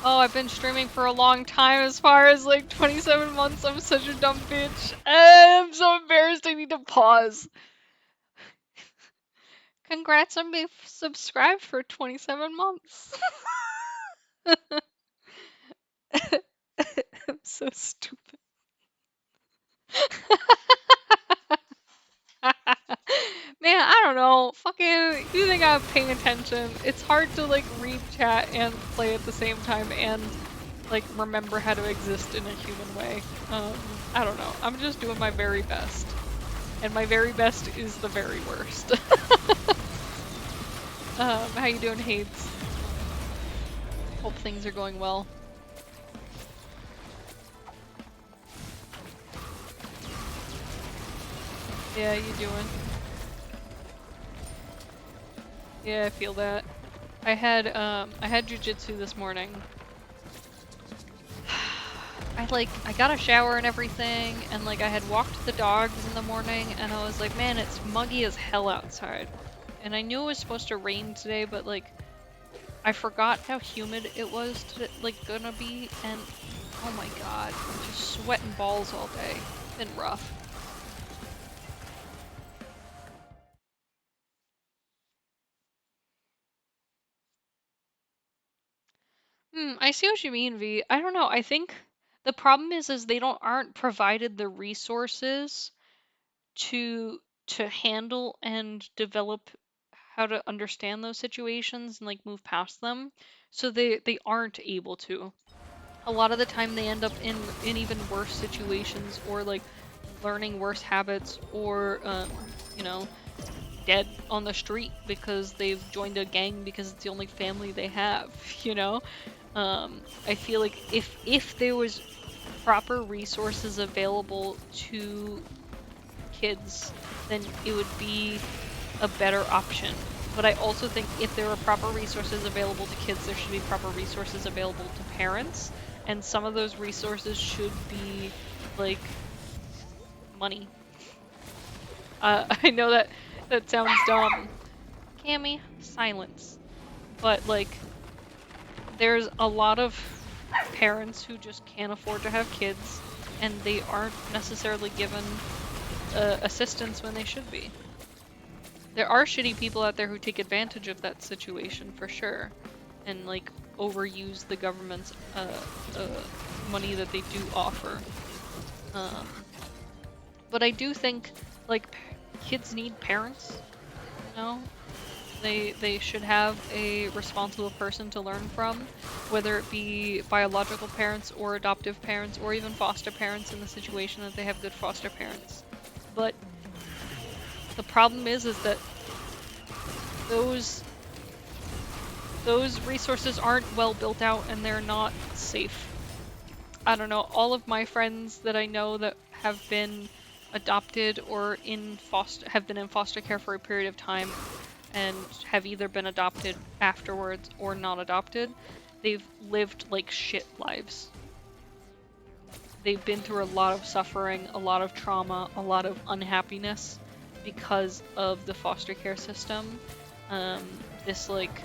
Oh, I've been streaming for a long time, as far as like 27 months. I'm such a dumb bitch. I'm so embarrassed, I need to pause. Congrats on being subscribed for 27 months. I'm so stupid. Man, I don't know. Fucking, you think I'm paying attention? It's hard to like read chat and play at the same time and like remember how to exist in a human way. I don't know. I'm just doing my very best. And my very best is the very worst. How you doing, Hades? Hope things are going well. Yeah, you doing? Yeah, I feel that. I had jujitsu this morning. I got a shower and everything, and like I had walked the dogs in the morning, and I was like, man, it's muggy as hell outside. And I knew it was supposed to rain today, but like I forgot how humid it was gonna be, and oh my god, I'm just sweating balls all day. It's been rough. I see what you mean, V. I don't know. I think the problem is they aren't provided the resources to handle and develop how to understand those situations and like move past them. So they aren't able to. A lot of the time they end up in even worse situations, or like learning worse habits, or you know, dead on the street because they've joined a gang because it's the only family they have, you know? I feel like if there was proper resources available to kids, then it would be a better option. But I also think if there are proper resources available to kids, there should be proper resources available to parents. And some of those resources should be like money. I know that sounds dumb. Cammy, silence. But like, there's a lot of parents who just can't afford to have kids, and they aren't necessarily given assistance when they should be. There are shitty people out there who take advantage of that situation for sure, and like overuse the government's money that they do offer. But I do think like kids need parents, you know? They should have a responsible person to learn from, whether it be biological parents or adoptive parents or even foster parents in the situation that they have good foster parents. But the problem is that those resources aren't well built out and they're not safe. I don't know, all of my friends that I know that have been adopted or have been in foster care for a period of time and have either been adopted afterwards or not adopted, they've lived like shit lives. They've been through a lot of suffering, a lot of trauma, a lot of unhappiness because of the foster care system. This like,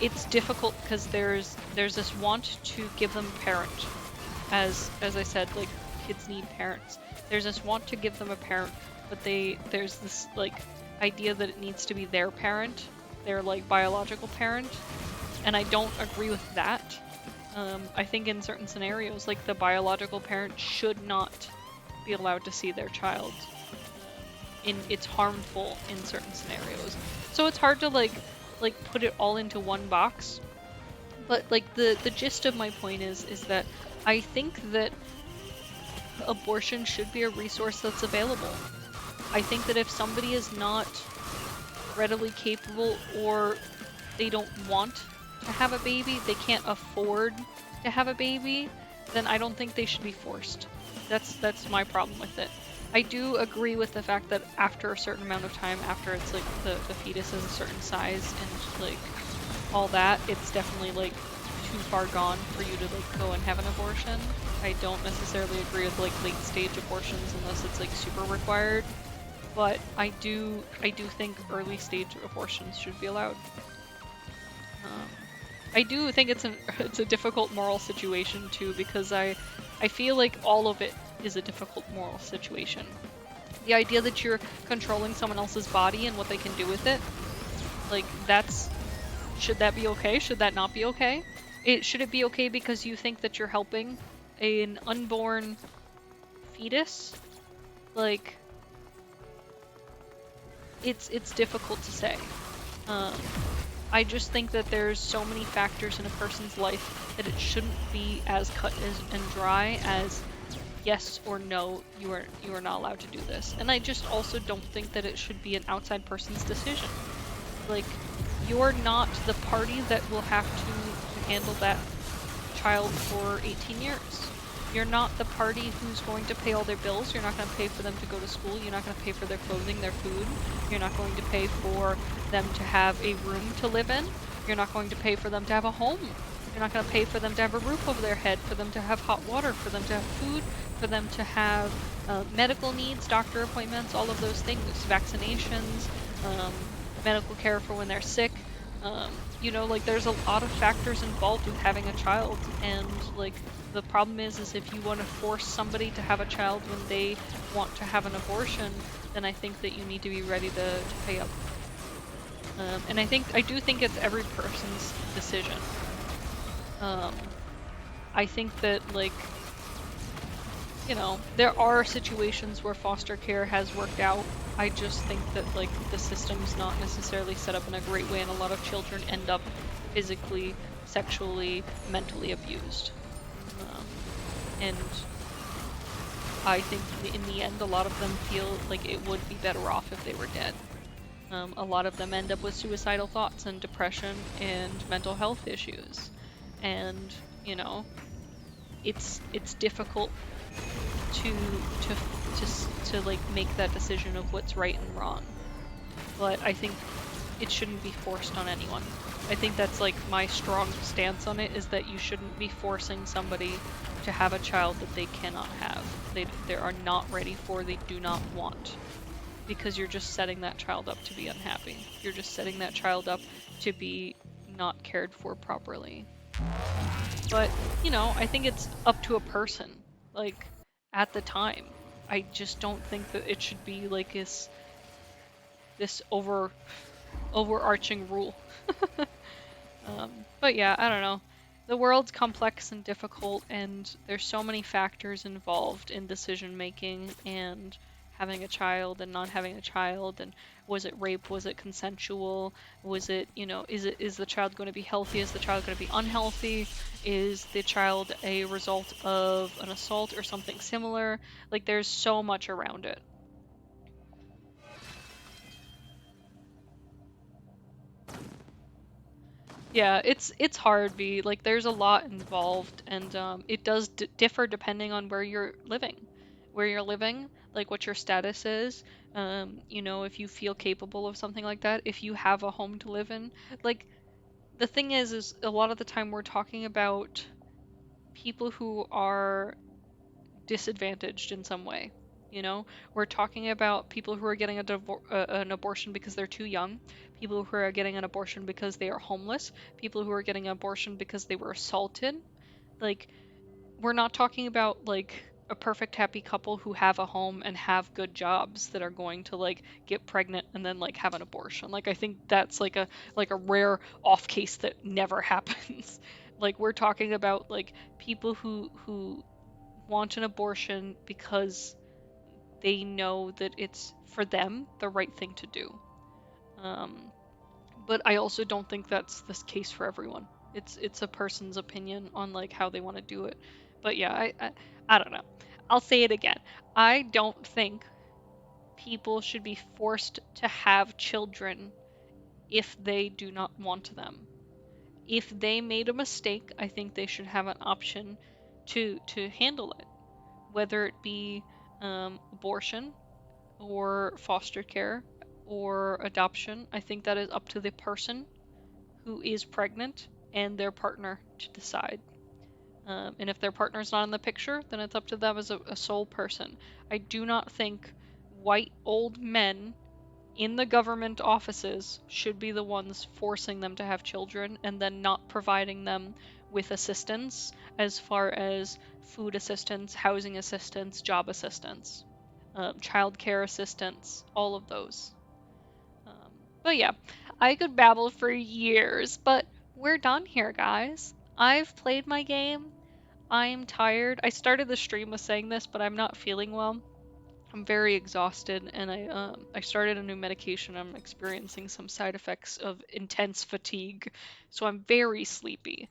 it's difficult because there's this want to give them a parent. As I said, like kids need parents. There's this want to give them a parent, but there's this like idea that it needs to be their parent, their like biological parent, and I don't agree with that. I think in certain scenarios, like the biological parent should not be allowed to see their child. It's harmful in certain scenarios, so it's hard to like put it all into one box. But like the gist of my point is that I think that abortion should be a resource that's available. I think that if somebody is not readily capable, or they don't want to have a baby, they can't afford to have a baby, then I don't think they should be forced. That's my problem with it. I do agree with the fact that after a certain amount of time, after it's like the fetus is a certain size and like all that, it's definitely like too far gone for you to like go and have an abortion. I don't necessarily agree with like late stage abortions unless it's like super required, but I do think early stage abortions should be allowed. I do think it's a difficult moral situation too, because I feel like all of it is a difficult moral situation. The idea that you're controlling someone else's body and what they can do with it, like should that be okay? Should that not be okay? Should it be okay because you think that you're helping an unborn fetus? Like, it's difficult to say. I just think that there's so many factors in a person's life that it shouldn't be as cut and dry as yes or no, you are not allowed to do this. And I just also don't think that it should be an outside person's decision. Like, you're not the party that will have to handle that child for 18 years. You're not the party who's going to pay all their bills. You're not going to pay for them to go to school. You're not going to pay for their clothing, their food. You're not going to pay for them to have a room to live in. You're not going to pay for them to have a home. You're not going to pay for them to have a roof over their head, for them to have hot water, for them to have food, for them to have medical needs, doctor appointments, all of those things, vaccinations, medical care for when they're sick. You know, like there's a lot of factors involved with having a child, and like the problem is if you want to force somebody to have a child when they want to have an abortion, then I think that you need to be ready to pay up. And I do think it's every person's decision. I think that, like, you know, there are situations where foster care has worked out. I just think that, like, the system's not necessarily set up in a great way, and a lot of children end up physically, sexually, mentally abused. And I think in the end, a lot of them feel like it would be better off if they were dead. A lot of them end up with suicidal thoughts and depression and mental health issues. And, you know, it's difficult to like make that decision of what's right and wrong. But I think it shouldn't be forced on anyone. I think that's like my strong stance on it, is that you shouldn't be forcing somebody to have a child that they cannot have. They are not ready for, they do not want. Because you're just setting that child up to be unhappy. You're just setting that child up to be not cared for properly. But, you know, I think it's up to a person, like, at the time. I just don't think that it should be like this overarching rule. But yeah, I don't know. The world's complex and difficult, and there's so many factors involved in decision making and having a child and not having a child, and was it rape, was it consensual, was it, you know, is the child going to be healthy, is the child going to be unhealthy, is the child a result of an assault or something similar? Like, there's so much around it. Yeah, it's hard, B. Like, there's a lot involved, and it does differ depending on where you're living. Where you're living, like what your status is. You know, if you feel capable of something like that, if you have a home to live in. Like, the thing is a lot of the time we're talking about people who are disadvantaged in some way. You know, we're talking about people who are getting an abortion because they're too young, people who are getting an abortion because they are homeless, people who are getting an abortion because they were assaulted. Like, we're not talking about like a perfect happy couple who have a home and have good jobs that are going to like get pregnant and then like have an abortion. Like, I think that's like a rare off case that never happens. Like, we're talking about like people who want an abortion because they know that it's for them the right thing to do. Um, but I also don't think that's the case for everyone. It's a person's opinion on like how they want to do it. But yeah, I don't know. I'll say it again. I don't think people should be forced to have children if they do not want them. If they made a mistake, I think they should have an option to handle it, whether it be abortion or foster care or adoption. I think that is up to the person who is pregnant and their partner to decide. And if their partner's not in the picture, then it's up to them as a sole person. I do not think white old men in the government offices should be the ones forcing them to have children and then not providing them with assistance as far as food assistance, housing assistance, job assistance, childcare assistance, all of those. Um, but yeah, I could babble for years, but we're done here, guys. I've played my game. I'm tired. I started the stream with saying this, but I'm not feeling well. I'm very exhausted, and I started a new medication. I'm experiencing some side effects of intense fatigue, so I'm very sleepy.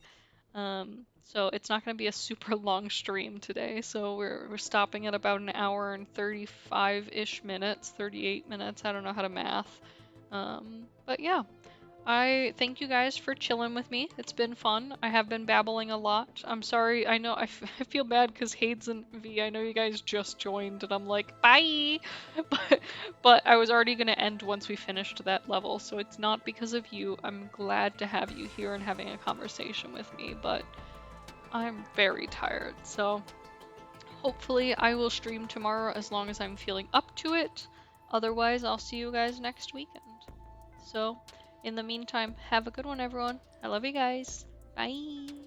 So it's not going to be a super long stream today. So we're stopping at about an hour and 35-ish minutes, 38 minutes. I don't know how to math. But yeah, I thank you guys for chilling with me. It's been fun. I have been babbling a lot. I'm sorry. I know I feel bad because Hades and V, I know you guys just joined and I'm like, bye! But I was already going to end once we finished that level, so it's not because of you. I'm glad to have you here and having a conversation with me, but I'm very tired, so hopefully I will stream tomorrow as long as I'm feeling up to it. Otherwise, I'll see you guys next weekend. So, in the meantime, have a good one, everyone. I love you guys. Bye.